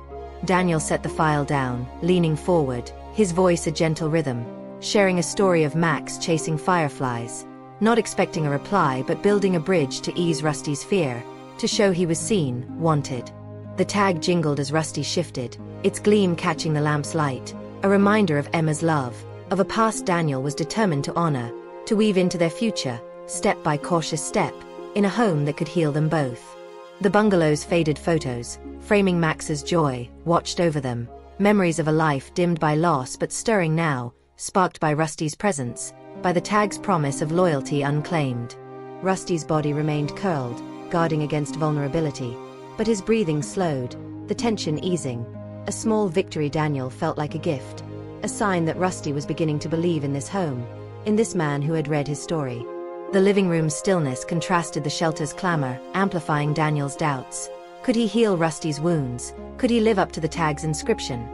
Daniel set the file down, leaning forward, his voice a gentle rhythm, sharing a story of Max chasing fireflies, not expecting a reply but building a bridge to ease Rusty's fear, to show he was seen, wanted. The tag jingled as Rusty shifted, its gleam catching the lamp's light, a reminder of Emma's love, of a past Daniel was determined to honor, to weave into their future, step by cautious step, in a home that could heal them both. The bungalow's faded photos, framing Max's joy, watched over them, memories of a life dimmed by loss but stirring now, sparked by Rusty's presence, by the tag's promise of loyalty unclaimed. Rusty's body remained curled, guarding against vulnerability, but his breathing slowed, the tension easing. A small victory Daniel felt like a gift, a sign that Rusty was beginning to believe in this home, in this man who had read his story. The living room's stillness contrasted the shelter's clamor, amplifying Daniel's doubts. Could he heal Rusty's wounds? Could he live up to the tag's inscription?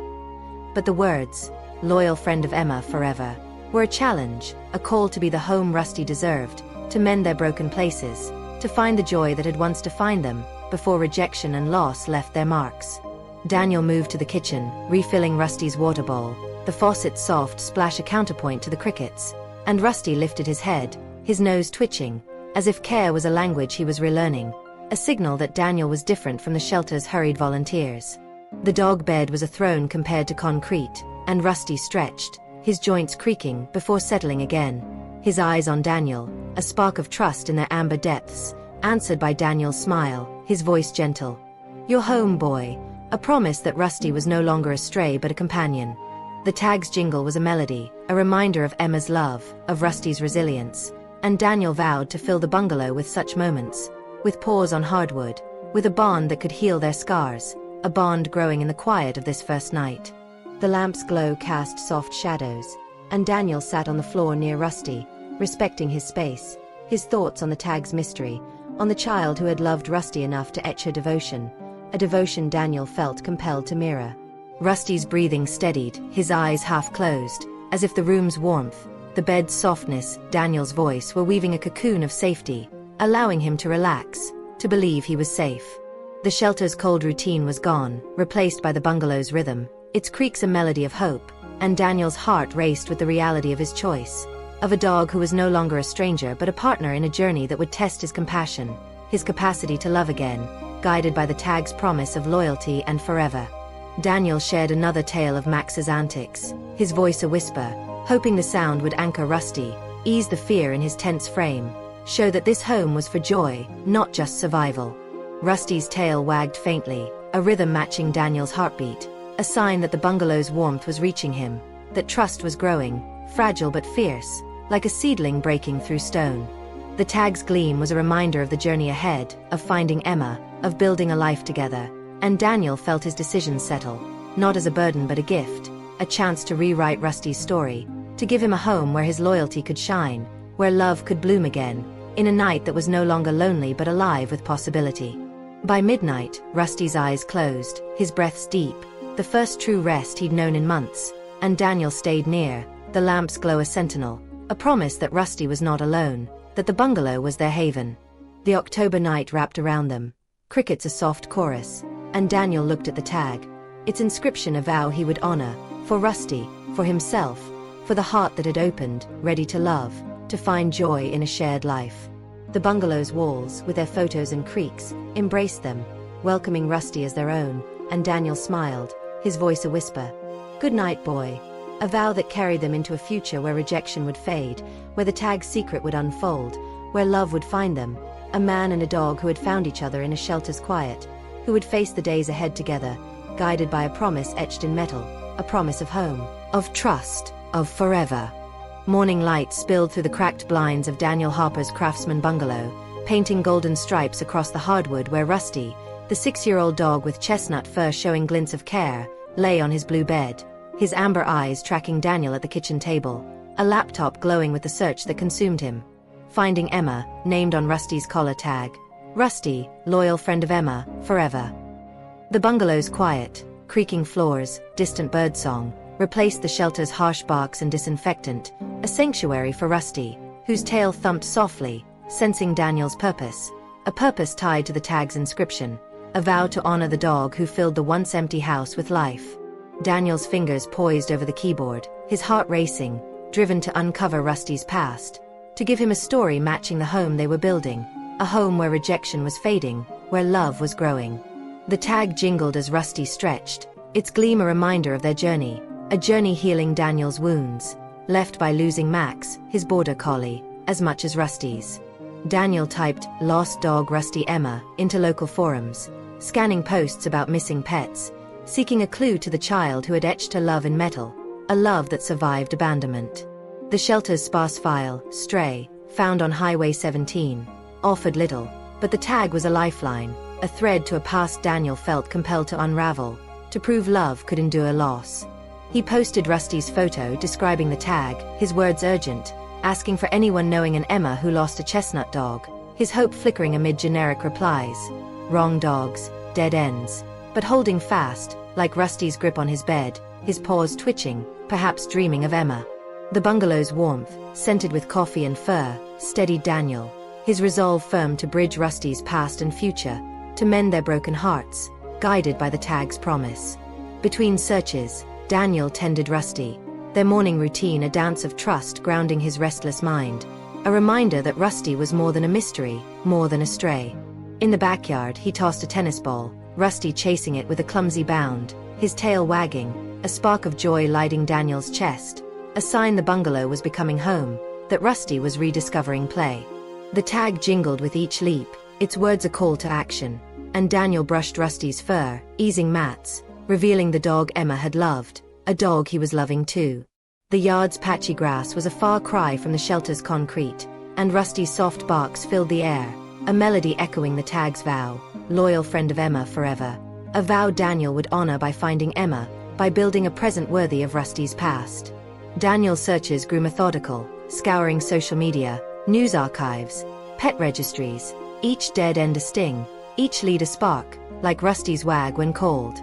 But the words, "loyal friend of Emma forever," were a challenge, a call to be the home Rusty deserved, to mend their broken places, to find the joy that had once defined them, before rejection and loss left their marks. Daniel moved to the kitchen, refilling Rusty's water bowl, the faucet's soft splash a counterpoint to the crickets, and Rusty lifted his head, his nose twitching, as if care was a language he was relearning, a signal that Daniel was different from the shelter's hurried volunteers. The dog bed was a throne compared to concrete, and Rusty stretched, his joints creaking before settling again, his eyes on Daniel, a spark of trust in their amber depths, answered by Daniel's smile, his voice gentle. "You're home, boy," a promise that Rusty was no longer a stray but a companion. The tag's jingle was a melody, a reminder of Emma's love, of Rusty's resilience, and Daniel vowed to fill the bungalow with such moments, with paws on hardwood, with a bond that could heal their scars, a bond growing in the quiet of this first night. The lamp's glow cast soft shadows, and Daniel sat on the floor near Rusty, respecting his space, his thoughts on the tag's mystery, on the child who had loved Rusty enough to etch her devotion, a devotion Daniel felt compelled to mirror. Rusty's breathing steadied, his eyes half closed, as if the room's warmth, the bed's softness, Daniel's voice were weaving a cocoon of safety, allowing him to relax, to believe he was safe. The shelter's cold routine was gone, replaced by the bungalow's rhythm, its creaks a melody of hope, and Daniel's heart raced with the reality of his choice, of a dog who was no longer a stranger but a partner in a journey that would test his compassion, his capacity to love again, guided by the tag's promise of loyalty and forever. Daniel shared another tale of Max's antics, his voice a whisper, hoping the sound would anchor Rusty, ease the fear in his tense frame, show that this home was for joy, not just survival. Rusty's tail wagged faintly, a rhythm matching Daniel's heartbeat, a sign that the bungalow's warmth was reaching him, that trust was growing, fragile but fierce, like a seedling breaking through stone. The tag's gleam was a reminder of the journey ahead, of finding Emma, of building a life together, and Daniel felt his decision settle, not as a burden but a gift, a chance to rewrite Rusty's story, to give him a home where his loyalty could shine, where love could bloom again, in a night that was no longer lonely but alive with possibility. By midnight, Rusty's eyes closed, his breaths deep, the first true rest he'd known in months, and Daniel stayed near, the lamp's glow a sentinel, a promise that Rusty was not alone, that the bungalow was their haven. The October night wrapped around them, crickets a soft chorus, and Daniel looked at the tag, its inscription a vow he would honor, for Rusty, for himself, for the heart that had opened, ready to love, to find joy in a shared life. The bungalow's walls, with their photos and creaks, embraced them, welcoming Rusty as their own, and Daniel smiled, his voice a whisper. "Good night, boy." A vow that carried them into a future where rejection would fade, where the tag's secret would unfold, where love would find them, a man and a dog who had found each other in a shelter's quiet, who would face the days ahead together, guided by a promise etched in metal, a promise of home, of trust, of forever. Morning light spilled through the cracked blinds of Daniel Harper's Craftsman bungalow, painting golden stripes across the hardwood where Rusty, the 6-year-old dog with chestnut fur showing glints of care, lay on his blue bed, his amber eyes tracking Daniel at the kitchen table, a laptop glowing with the search that consumed him. Finding Emma, named on Rusty's collar tag. Rusty, loyal friend of Emma, forever. The bungalow's quiet, creaking floors, distant birdsong, replaced the shelter's harsh barks and disinfectant, a sanctuary for Rusty, whose tail thumped softly, sensing Daniel's purpose, a purpose tied to the tag's inscription, a vow to honor the dog who filled the once empty house with life. Daniel's fingers poised over the keyboard, his heart racing, driven to uncover Rusty's past, to give him a story matching the home they were building, a home where rejection was fading, where love was growing. The tag jingled as Rusty stretched, its gleam a reminder of their journey, a journey healing Daniel's wounds, left by losing Max, his border collie, as much as Rusty's. Daniel typed "Lost Dog Rusty Emma" into local forums, scanning posts about missing pets, seeking a clue to the child who had etched her love in metal, a love that survived abandonment. The shelter's sparse file, Stray, found on Highway 17, offered little, but the tag was a lifeline, a thread to a past Daniel felt compelled to unravel, to prove love could endure loss. He posted Rusty's photo describing the tag, his words urgent, asking for anyone knowing an Emma who lost a chestnut dog, his hope flickering amid generic replies. Wrong dogs, dead ends. But holding fast, like Rusty's grip on his bed, his paws twitching, perhaps dreaming of Emma. The bungalow's warmth, scented with coffee and fur, steadied Daniel, his resolve firm to bridge Rusty's past and future, to mend their broken hearts, guided by the tag's promise. Between searches, Daniel tended Rusty, their morning routine a dance of trust grounding his restless mind, a reminder that Rusty was more than a mystery, more than a stray. In the backyard he tossed a tennis ball, Rusty chasing it with a clumsy bound, his tail wagging, a spark of joy lighting Daniel's chest, a sign the bungalow was becoming home, that Rusty was rediscovering play. The tag jingled with each leap, its words a call to action, and Daniel brushed Rusty's fur, easing Matt's, revealing the dog Emma had loved, a dog he was loving too. The yard's patchy grass was a far cry from the shelter's concrete, and Rusty's soft barks filled the air, a melody echoing the tag's vow, loyal friend of Emma forever, a vow Daniel would honor by finding Emma, by building a present worthy of Rusty's past. Daniel's searches grew methodical, scouring social media, news archives, pet registries, each dead end a sting, each lead a spark, like Rusty's wag when called.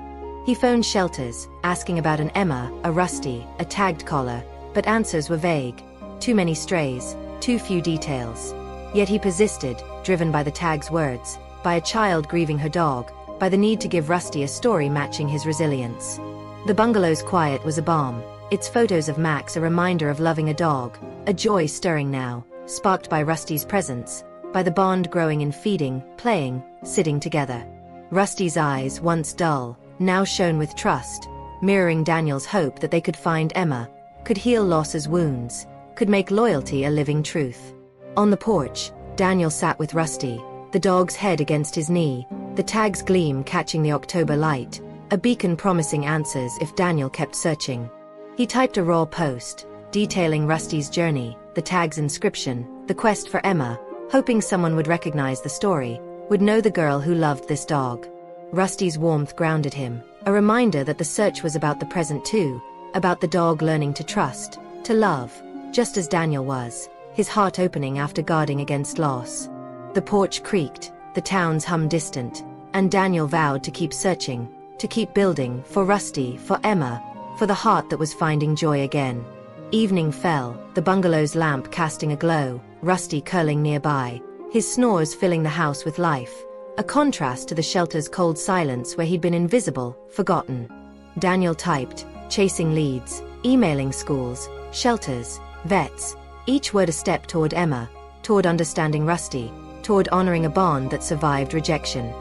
He phoned shelters, asking about an Emma, a Rusty, a tagged collar, but answers were vague. Too many strays, too few details. Yet he persisted, driven by the tag's words, by a child grieving her dog, by the need to give Rusty a story matching his resilience. The bungalow's quiet was a balm, its photos of Max a reminder of loving a dog, a joy stirring now, sparked by Rusty's presence, by the bond growing in feeding, playing, sitting together. Rusty's eyes, once dull, now shone with trust, mirroring Daniel's hope that they could find Emma, could heal loss's wounds, could make loyalty a living truth. On the porch, Daniel sat with Rusty, the dog's head against his knee, the tag's gleam catching the October light, a beacon promising answers if Daniel kept searching. He typed a raw post, detailing Rusty's journey, the tag's inscription, the quest for Emma, hoping someone would recognize the story, would know the girl who loved this dog. Rusty's warmth grounded him, a reminder that the search was about the present too, about the dog learning to trust, to love, just as Daniel was, his heart opening after guarding against loss. The porch creaked, the town's hum distant, and Daniel vowed to keep searching, to keep building, for Rusty, for Emma, for the heart that was finding joy again. Evening fell, the bungalow's lamp casting a glow, Rusty curling nearby, his snores filling the house with life, a contrast to the shelter's cold silence where he'd been invisible, forgotten. Daniel typed, chasing leads, emailing schools, shelters, vets, each word a step toward Emma, toward understanding Rusty, toward honoring a bond that survived rejection.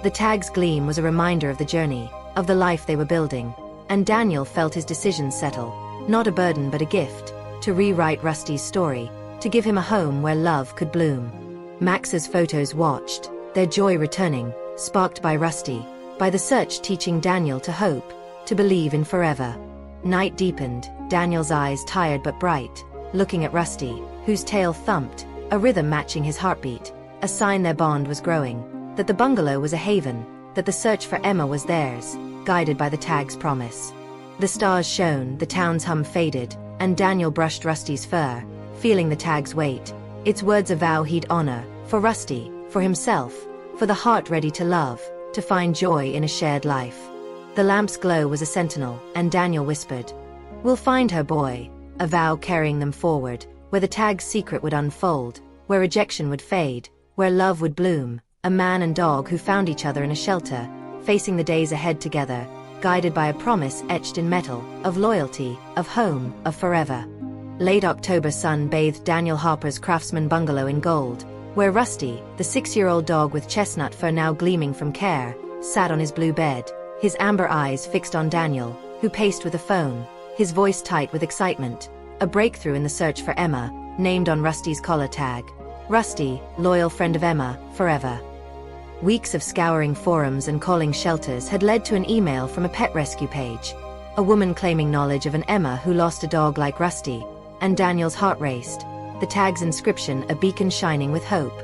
The tag's gleam was a reminder of the journey, of the life they were building, and Daniel felt his decision settle, not a burden but a gift, to rewrite Rusty's story, to give him a home where love could bloom. Max's photos watched, their joy returning, sparked by Rusty, by the search teaching Daniel to hope, to believe in forever. Night deepened, Daniel's eyes tired but bright, looking at Rusty, whose tail thumped, a rhythm matching his heartbeat, a sign their bond was growing, that the bungalow was a haven, that the search for Emma was theirs, guided by the tag's promise. The stars shone, the town's hum faded, and Daniel brushed Rusty's fur, feeling the tag's weight, its words a vow he'd honor, for Rusty, for himself, for the heart ready to love, to find joy in a shared life. The lamp's glow was a sentinel, and Daniel whispered, "We'll find her, boy," a vow carrying them forward, where the tag's secret would unfold, where rejection would fade, where love would bloom, a man and dog who found each other in a shelter, facing the days ahead together, guided by a promise etched in metal, of loyalty, of home, of forever. Late October sun bathed Daniel Harper's craftsman bungalow in gold, where Rusty, the 6-year-old dog with chestnut fur now gleaming from care, sat on his blue bed, his amber eyes fixed on Daniel, who paced with a phone, his voice tight with excitement, a breakthrough in the search for Emma, named on Rusty's collar tag. Rusty, loyal friend of Emma, forever. Weeks of scouring forums and calling shelters had led to an email from a pet rescue page. A woman claiming knowledge of an Emma who lost a dog like Rusty, and Daniel's heart raced, the tag's inscription a beacon shining with hope.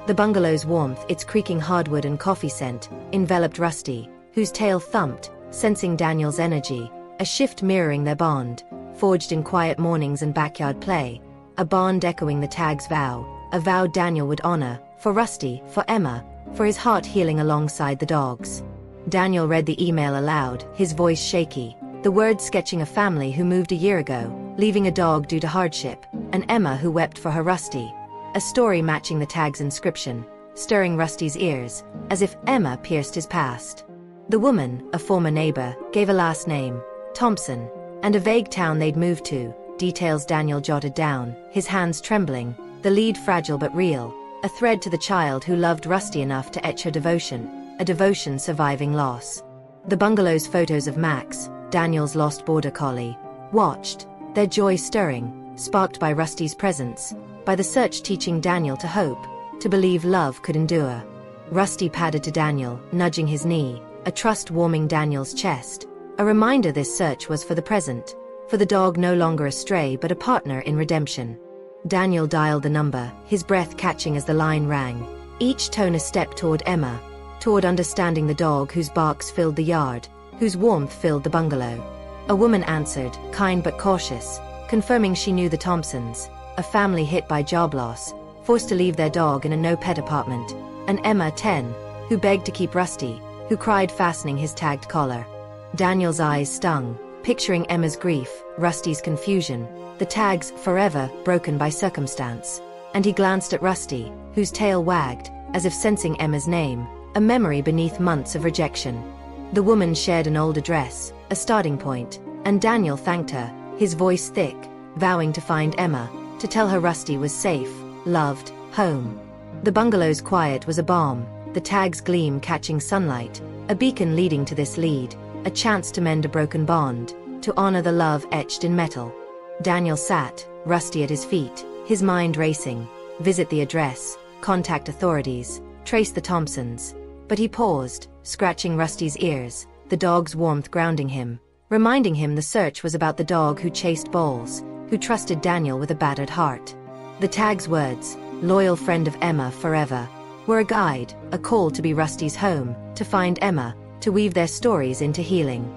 The bungalow's warmth, its creaking hardwood and coffee scent, enveloped Rusty, whose tail thumped, sensing Daniel's energy, a shift mirroring their bond, forged in quiet mornings and backyard play, a bond echoing the tag's vow, a vow Daniel would honor, for Rusty, for Emma, for his heart healing alongside the dog's. Daniel read the email aloud, his voice shaky, the words sketching a family who moved a year ago, leaving a dog due to hardship, and Emma who wept for her Rusty. A story matching the tag's inscription, stirring Rusty's ears, as if Emma pierced his past. The woman, a former neighbor, gave a last name, Thompson, and a vague town they'd moved to, details Daniel jotted down, his hands trembling, the lead fragile but real, a thread to the child who loved Rusty enough to etch her devotion, a devotion surviving loss. The bungalow's photos of Max, Daniel's lost border collie, watched, their joy stirring, sparked by Rusty's presence, by the search teaching Daniel to hope, to believe love could endure. Rusty padded to Daniel, nudging his knee, a trust warming Daniel's chest, a reminder this search was for the present, for the dog no longer a stray but a partner in redemption. Daniel dialed the number, his breath catching as the line rang, each tone a step toward Emma, toward understanding the dog whose barks filled the yard, whose warmth filled the bungalow. A woman answered, kind but cautious, confirming she knew the Thompsons, a family hit by job loss, forced to leave their dog in a no-pet apartment, and Emma, 10, who begged to keep Rusty, who cried fastening his tagged collar. Daniel's eyes stung, picturing Emma's grief, Rusty's confusion, the tag's forever broken by circumstance, and he glanced at Rusty, whose tail wagged, as if sensing Emma's name, a memory beneath months of rejection. The woman shared an old address, a starting point, and Daniel thanked her, his voice thick, vowing to find Emma, to tell her Rusty was safe, loved, home. The bungalow's quiet was a balm, the tag's gleam catching sunlight, a beacon leading to this lead, a chance to mend a broken bond, to honor the love etched in metal. Daniel sat, Rusty at his feet, his mind racing, visit the address, contact authorities, trace the Thompsons. But he paused, scratching Rusty's ears, the dog's warmth grounding him, reminding him the search was about the dog who chased balls, who trusted Daniel with a battered heart. The tag's words, loyal friend of Emma forever, were a guide, a call to be Rusty's home, to find Emma, to weave their stories into healing.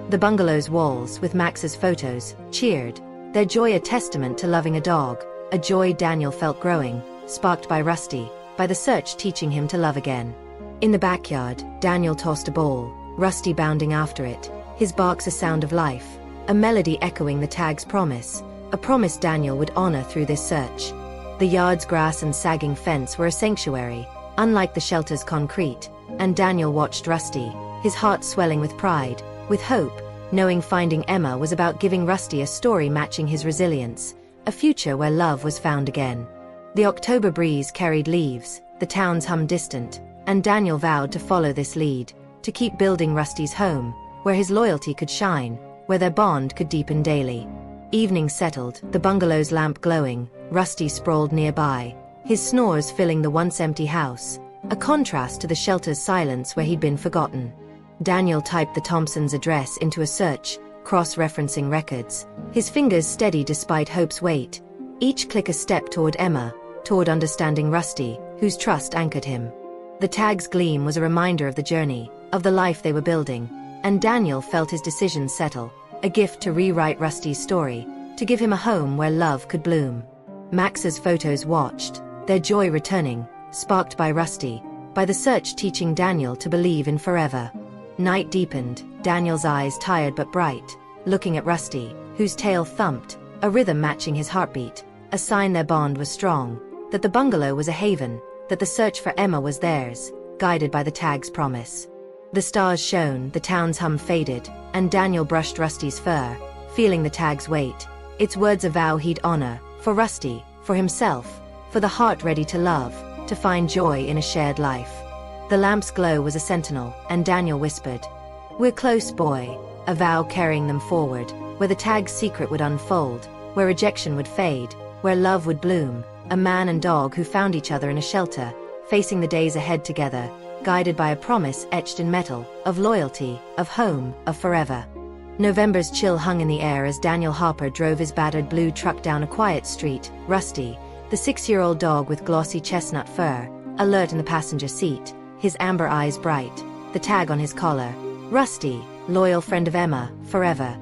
The bungalow's walls, with Max's photos, cheered, their joy a testament to loving a dog, a joy Daniel felt growing, sparked by Rusty, by the search teaching him to love again. In the backyard, Daniel tossed a ball, Rusty bounding after it, his barks a sound of life, a melody echoing the tag's promise, a promise Daniel would honor through this search. The yard's grass and sagging fence were a sanctuary, unlike the shelter's concrete, and Daniel watched Rusty, his heart swelling with pride, with hope, knowing finding Emma was about giving Rusty a story matching his resilience, a future where love was found again. The October breeze carried leaves, the town's hum distant, and Daniel vowed to follow this lead, to keep building Rusty's home, where his loyalty could shine, where their bond could deepen daily. Evening settled, the bungalow's lamp glowing, Rusty sprawled nearby, his snores filling the once empty house, a contrast to the shelter's silence where he'd been forgotten. Daniel typed the Thompsons' address into a search, cross-referencing records, his fingers steady despite hope's weight, each click a step toward Emma, toward understanding Rusty, whose trust anchored him. The tag's gleam was a reminder of the journey, of the life they were building, and Daniel felt his decision settle, a gift to rewrite Rusty's story, to give him a home where love could bloom. Max's photos watched, their joy returning, sparked by Rusty, by the search teaching Daniel to believe in forever. Night deepened, Daniel's eyes tired but bright, looking at Rusty, whose tail thumped, a rhythm matching his heartbeat, a sign their bond was strong, that the bungalow was a haven, that the search for Emma was theirs, guided by the tag's promise. The stars shone, the town's hum faded, and Daniel brushed Rusty's fur, feeling the tag's weight, its words a vow he'd honor, for Rusty, for himself, for the heart ready to love, to find joy in a shared life. The lamp's glow was a sentinel, and Daniel whispered, "We're close, boy," a vow carrying them forward, where the tag's secret would unfold, where rejection would fade, where love would bloom, a man and dog who found each other in a shelter, facing the days ahead together, guided by a promise etched in metal, of loyalty, of home, of forever. November's chill hung in the air as Daniel Harper drove his battered blue truck down a quiet street. Rusty, the 6-year-old dog with glossy chestnut fur, alert in the passenger seat, his amber eyes bright, the tag on his collar. Rusty, loyal friend of Emma, forever.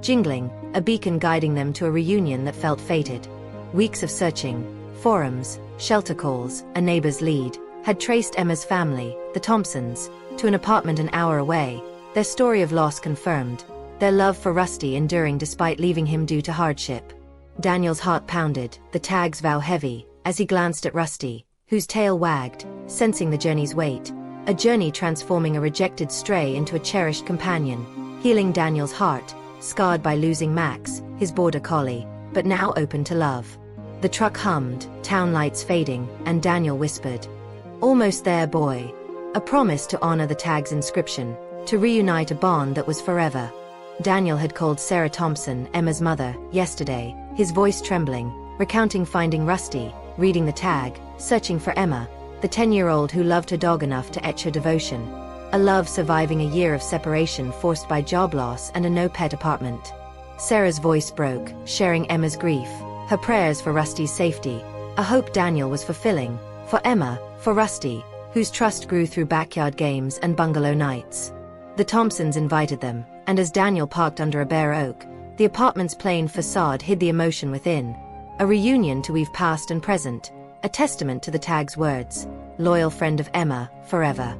Jingling, a beacon guiding them to a reunion that felt fated. Weeks of searching, forums, shelter calls, a neighbor's lead, had traced Emma's family, the Thompsons, to an apartment an hour away, their story of loss confirmed, their love for Rusty enduring despite leaving him due to hardship. Daniel's heart pounded, the tag's vow heavy, as he glanced at Rusty, whose tail wagged, sensing the journey's weight, a journey transforming a rejected stray into a cherished companion, healing Daniel's heart, scarred by losing Max, his border collie, but now open to love. The truck hummed, town lights fading, and Daniel whispered, "Almost there, boy." A promise to honor the tag's inscription, to reunite a bond that was forever. Daniel had called Sarah Thompson, Emma's mother, yesterday, his voice trembling, recounting finding Rusty, reading the tag, searching for Emma, the 10-year-old who loved her dog enough to etch her devotion. A love surviving a year of separation forced by job loss and a no-pet apartment. Sarah's voice broke, sharing Emma's grief, her prayers for Rusty's safety, a hope Daniel was fulfilling, for Emma, for Rusty, whose trust grew through backyard games and bungalow nights. The Thompsons invited them, and as Daniel parked under a bare oak, the apartment's plain facade hid the emotion within. A reunion to weave past and present, a testament to the tag's words, loyal friend of Emma, forever.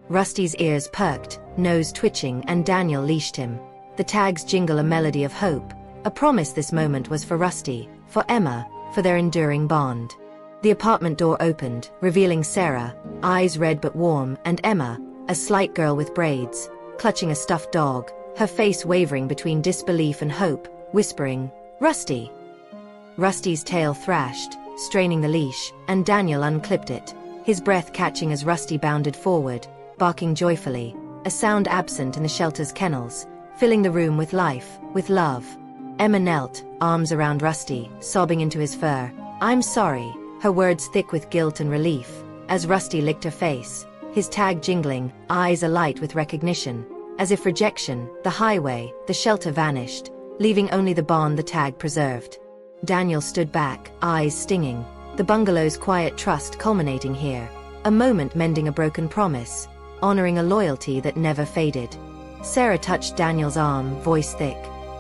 Rusty's ears perked, nose twitching, and Daniel leashed him. The tag's jingle a melody of hope, a promise this moment was for Rusty, for Emma, for their enduring bond. The apartment door opened, revealing Sarah, eyes red but warm, and Emma, a slight girl with braids, clutching a stuffed dog, her face wavering between disbelief and hope, whispering, "Rusty." Rusty's tail thrashed, straining the leash, and Daniel unclipped it, his breath catching as Rusty bounded forward, barking joyfully, a sound absent in the shelter's kennels, filling the room with life, with love. Emma knelt, arms around Rusty, sobbing into his fur. "I'm sorry," her words thick with guilt and relief, as Rusty licked her face, his tag jingling, eyes alight with recognition, as if rejection, the highway, the shelter vanished, leaving only the bond the tag preserved. Daniel stood back, eyes stinging, the bungalow's quiet trust culminating here, a moment mending a broken promise, honoring a loyalty that never faded. Sarah touched Daniel's arm, voice thick.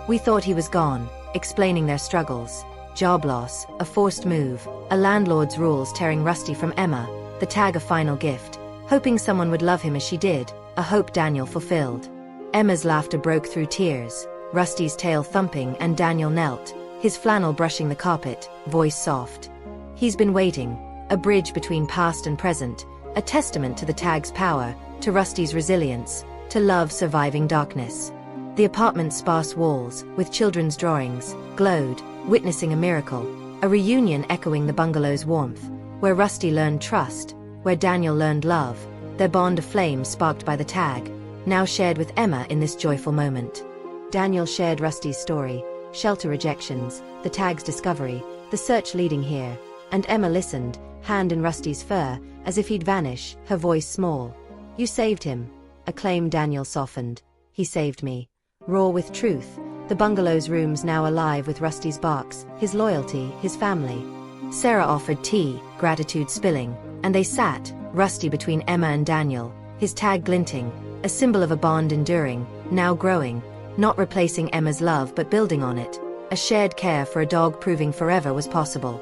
"We thought he was gone," explaining their struggles. Job loss, a forced move, a landlord's rules tearing Rusty from Emma, the tag a final gift, hoping someone would love him as she did, a hope Daniel fulfilled. Emma's laughter broke through tears, Rusty's tail thumping, and Daniel knelt, his flannel brushing the carpet, voice soft. He's been waiting, a bridge between past and present, a testament to the tag's power, to Rusty's resilience, to love surviving darkness. The apartment's sparse walls, with children's drawings, glowed, witnessing a miracle, a reunion echoing the bungalow's warmth, where Rusty learned trust, where Daniel learned love, their bond aflame sparked by the tag, now shared with Emma in this joyful moment. Daniel shared Rusty's story, shelter rejections, the tag's discovery, the search leading here, and Emma listened, hand in Rusty's fur, as if he'd vanish, her voice small. "You saved him." A claim Daniel softened. "He saved me." Raw with truth, the bungalow's rooms now alive with Rusty's barks, his loyalty, his family. Sarah offered tea, gratitude spilling, and they sat, Rusty between Emma and Daniel, his tag glinting, a symbol of a bond enduring, now growing, not replacing Emma's love but building on it, a shared care for a dog proving forever was possible.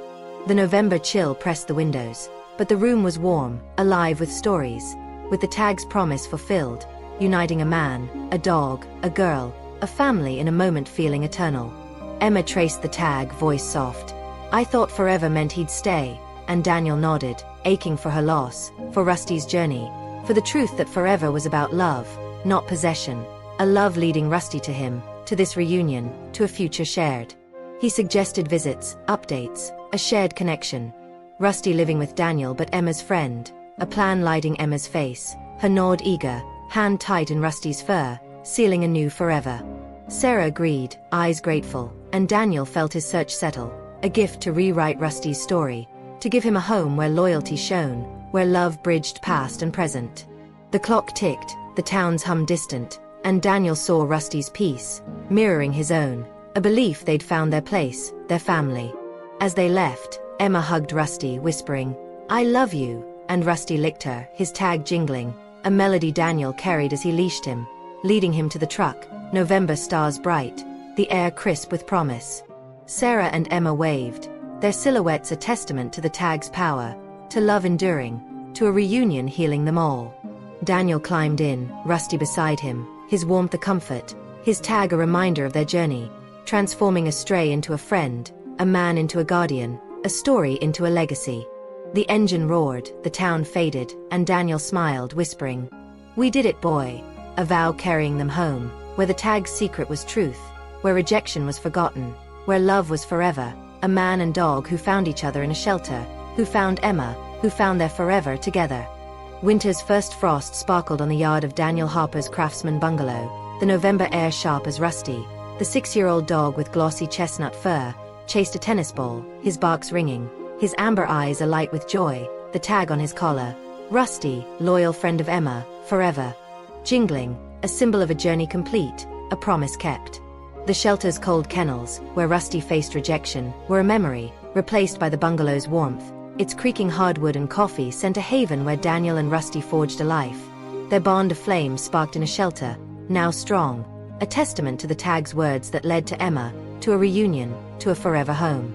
The November chill pressed the windows, but the room was warm, alive with stories, with the tag's promise fulfilled, uniting a man, a dog, a girl, a family in a moment feeling eternal. Emma traced the tag, voice soft. "I thought forever meant he'd stay," and Daniel nodded, aching for her loss, for Rusty's journey, for the truth that forever was about love, not possession, a love leading Rusty to him, to this reunion, to a future shared. He suggested visits, updates, a shared connection. Rusty living with Daniel but Emma's friend, a plan lighting Emma's face, her nod eager, hand tight in Rusty's fur, sealing a new forever. Sarah agreed, eyes grateful, and Daniel felt his search settle, a gift to rewrite Rusty's story, to give him a home where loyalty shone, where love bridged past and present. The clock ticked, the town's hum distant, and Daniel saw Rusty's peace, mirroring his own, a belief they'd found their place, their family. As they left, Emma hugged Rusty, whispering, "I love you," and Rusty licked her, his tag jingling, a melody Daniel carried as he leashed him, leading him to the truck, November stars bright, the air crisp with promise. Sarah and Emma waved, their silhouettes a testament to the tag's power, to love enduring, to a reunion healing them all. Daniel climbed in, Rusty beside him, his warmth a comfort, his tag a reminder of their journey, transforming a stray into a friend, a man into a guardian, a story into a legacy. The engine roared, the town faded, and Daniel smiled, whispering, "We did it, boy," a vow carrying them home, where the tag's secret was truth, where rejection was forgotten, where love was forever, a man and dog who found each other in a shelter, who found Emma, who found their forever together. Winter's first frost sparkled on the yard of Daniel Harper's craftsman bungalow, the November air sharp as Rusty, the 6-year-old dog with glossy chestnut fur, chased a tennis ball, his barks ringing, his amber eyes alight with joy, the tag on his collar, "Rusty, loyal friend of Emma, forever." Jingling, a symbol of a journey complete, a promise kept. The shelter's cold kennels, where Rusty faced rejection, were a memory, replaced by the bungalow's warmth. Its creaking hardwood and coffee sent a haven where Daniel and Rusty forged a life. Their bond aflame sparked in a shelter, now strong, a testament to the tag's words that led to Emma, to a reunion, to a forever home.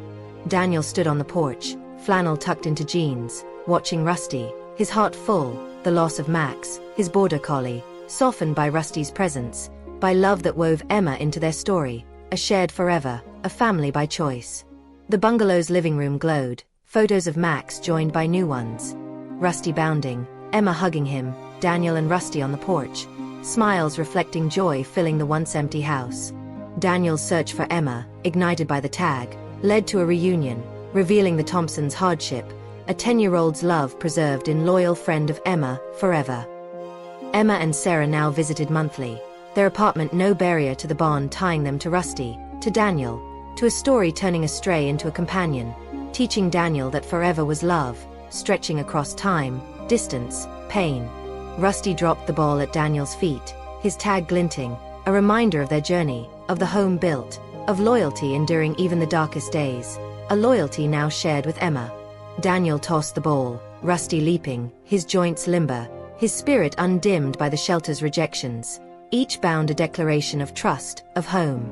Daniel stood on the porch, flannel tucked into jeans, watching Rusty, his heart full, the loss of Max, his border collie, softened by Rusty's presence, by love that wove Emma into their story, a shared forever, a family by choice. The bungalow's living room glowed, photos of Max joined by new ones. Rusty bounding, Emma hugging him, Daniel and Rusty on the porch, smiles reflecting joy filling the once empty house. Daniel's search for Emma, ignited by the tag, led to a reunion, revealing the Thompsons' hardship, a 10-year-old's love preserved in loyal friend of Emma, forever. Emma and Sarah now visited monthly, their apartment no barrier to the bond tying them to Rusty, to Daniel, to a story turning a stray into a companion, teaching Daniel that forever was love, stretching across time, distance, pain. Rusty dropped the ball at Daniel's feet, his tag glinting, a reminder of their journey, of the home built, of loyalty enduring even the darkest days, a loyalty now shared with Emma. Daniel tossed the ball, Rusty leaping, his joints limber, his spirit undimmed by the shelter's rejections, each bound a declaration of trust, of home.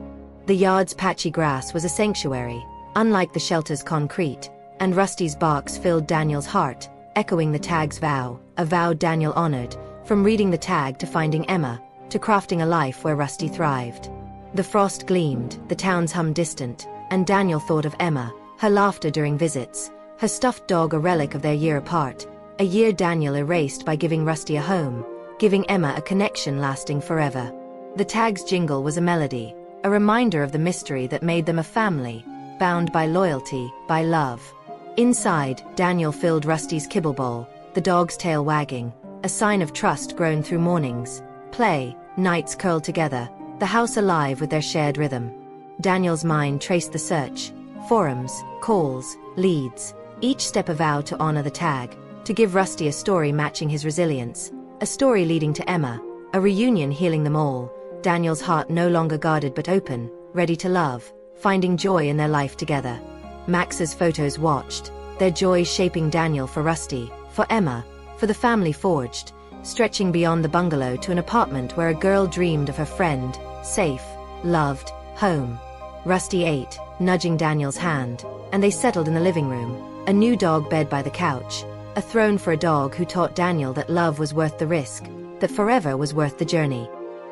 The yard's patchy grass was a sanctuary, unlike the shelter's concrete, and Rusty's barks filled Daniel's heart, echoing the tag's vow, a vow Daniel honored, from reading the tag to finding Emma, to crafting a life where Rusty thrived. The frost gleamed, the town's hum distant, and Daniel thought of Emma, her laughter during visits, her stuffed dog a relic of their year apart, a year Daniel erased by giving Rusty a home, giving Emma a connection lasting forever. The tag's jingle was a melody, a reminder of the mystery that made them a family, bound by loyalty, by love. Inside, Daniel filled Rusty's kibble bowl, the dog's tail wagging, a sign of trust grown through mornings, play, nights curled together, the house alive with their shared rhythm. Daniel's mind traced the search, forums, calls, leads, each step a vow to honor the tag, to give Rusty a story matching his resilience, a story leading to Emma, a reunion healing them all, Daniel's heart no longer guarded but open, ready to love, finding joy in their life together. Max's photos watched, their joy shaping Daniel for Rusty, for Emma, for the family forged, stretching beyond the bungalow to an apartment where a girl dreamed of her friend, safe, loved, home. Rusty ate, nudging Daniel's hand, and they settled in the living room, a new dog bed by the couch, a throne for a dog who taught Daniel that love was worth the risk, that forever was worth the journey.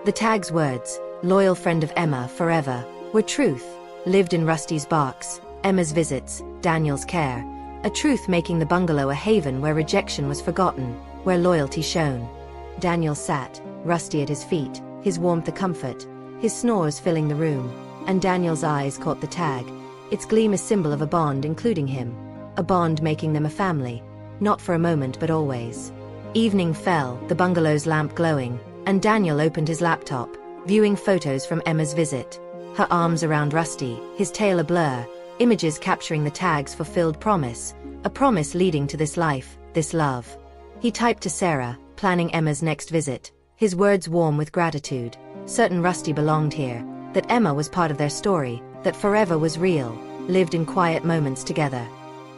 The tag's words, loyal friend of Emma forever, were truth, lived in Rusty's barks, Emma's visits, Daniel's care, a truth making the bungalow a haven where rejection was forgotten, where loyalty shone. Daniel sat, Rusty at his feet, his warmth a comfort, his snores filling the room, and Daniel's eyes caught the tag, its gleam a symbol of a bond including him, a bond making them a family, not for a moment but always. Evening fell, the bungalow's lamp glowing, and Daniel opened his laptop, viewing photos from Emma's visit, her arms around Rusty, his tail a blur, images capturing the tag's fulfilled promise, a promise leading to this life, this love. He typed to Sarah, planning Emma's next visit, his words warm with gratitude, certain Rusty belonged here, that Emma was part of their story, that forever was real, lived in quiet moments together.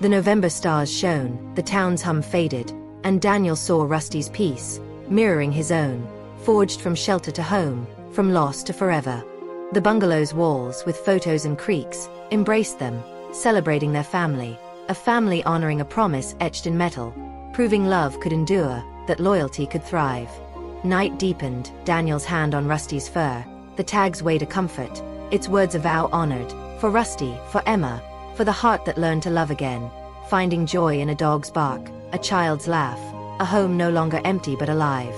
The November stars shone, the town's hum faded, and Daniel saw Rusty's peace, mirroring his own, forged from shelter to home, from loss to forever. The bungalow's walls, with photos and creaks, embraced them, celebrating their family, a family honoring a promise etched in metal, proving love could endure, that loyalty could thrive. Night deepened, Daniel's hand on Rusty's fur, the tag's way to comfort, its words a vow honored, for Rusty, for Emma, for the heart that learned to love again, finding joy in a dog's bark, a child's laugh, a home no longer empty but alive.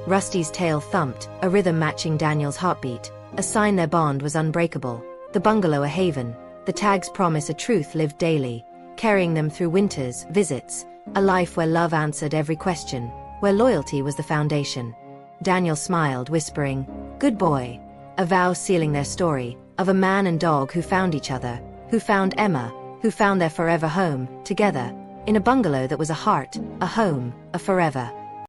Rusty's tail thumped, a rhythm matching Daniel's heartbeat, a sign their bond was unbreakable, the bungalow a haven, the tag's promise a truth lived daily, carrying them through winters, visits, a life where love answered every question, where loyalty was the foundation. Daniel smiled, whispering, "Good boy," a vow sealing their story, of a man and dog who found each other, who found Emma, who found their forever home, together, in a bungalow that was a heart, a home, a forever.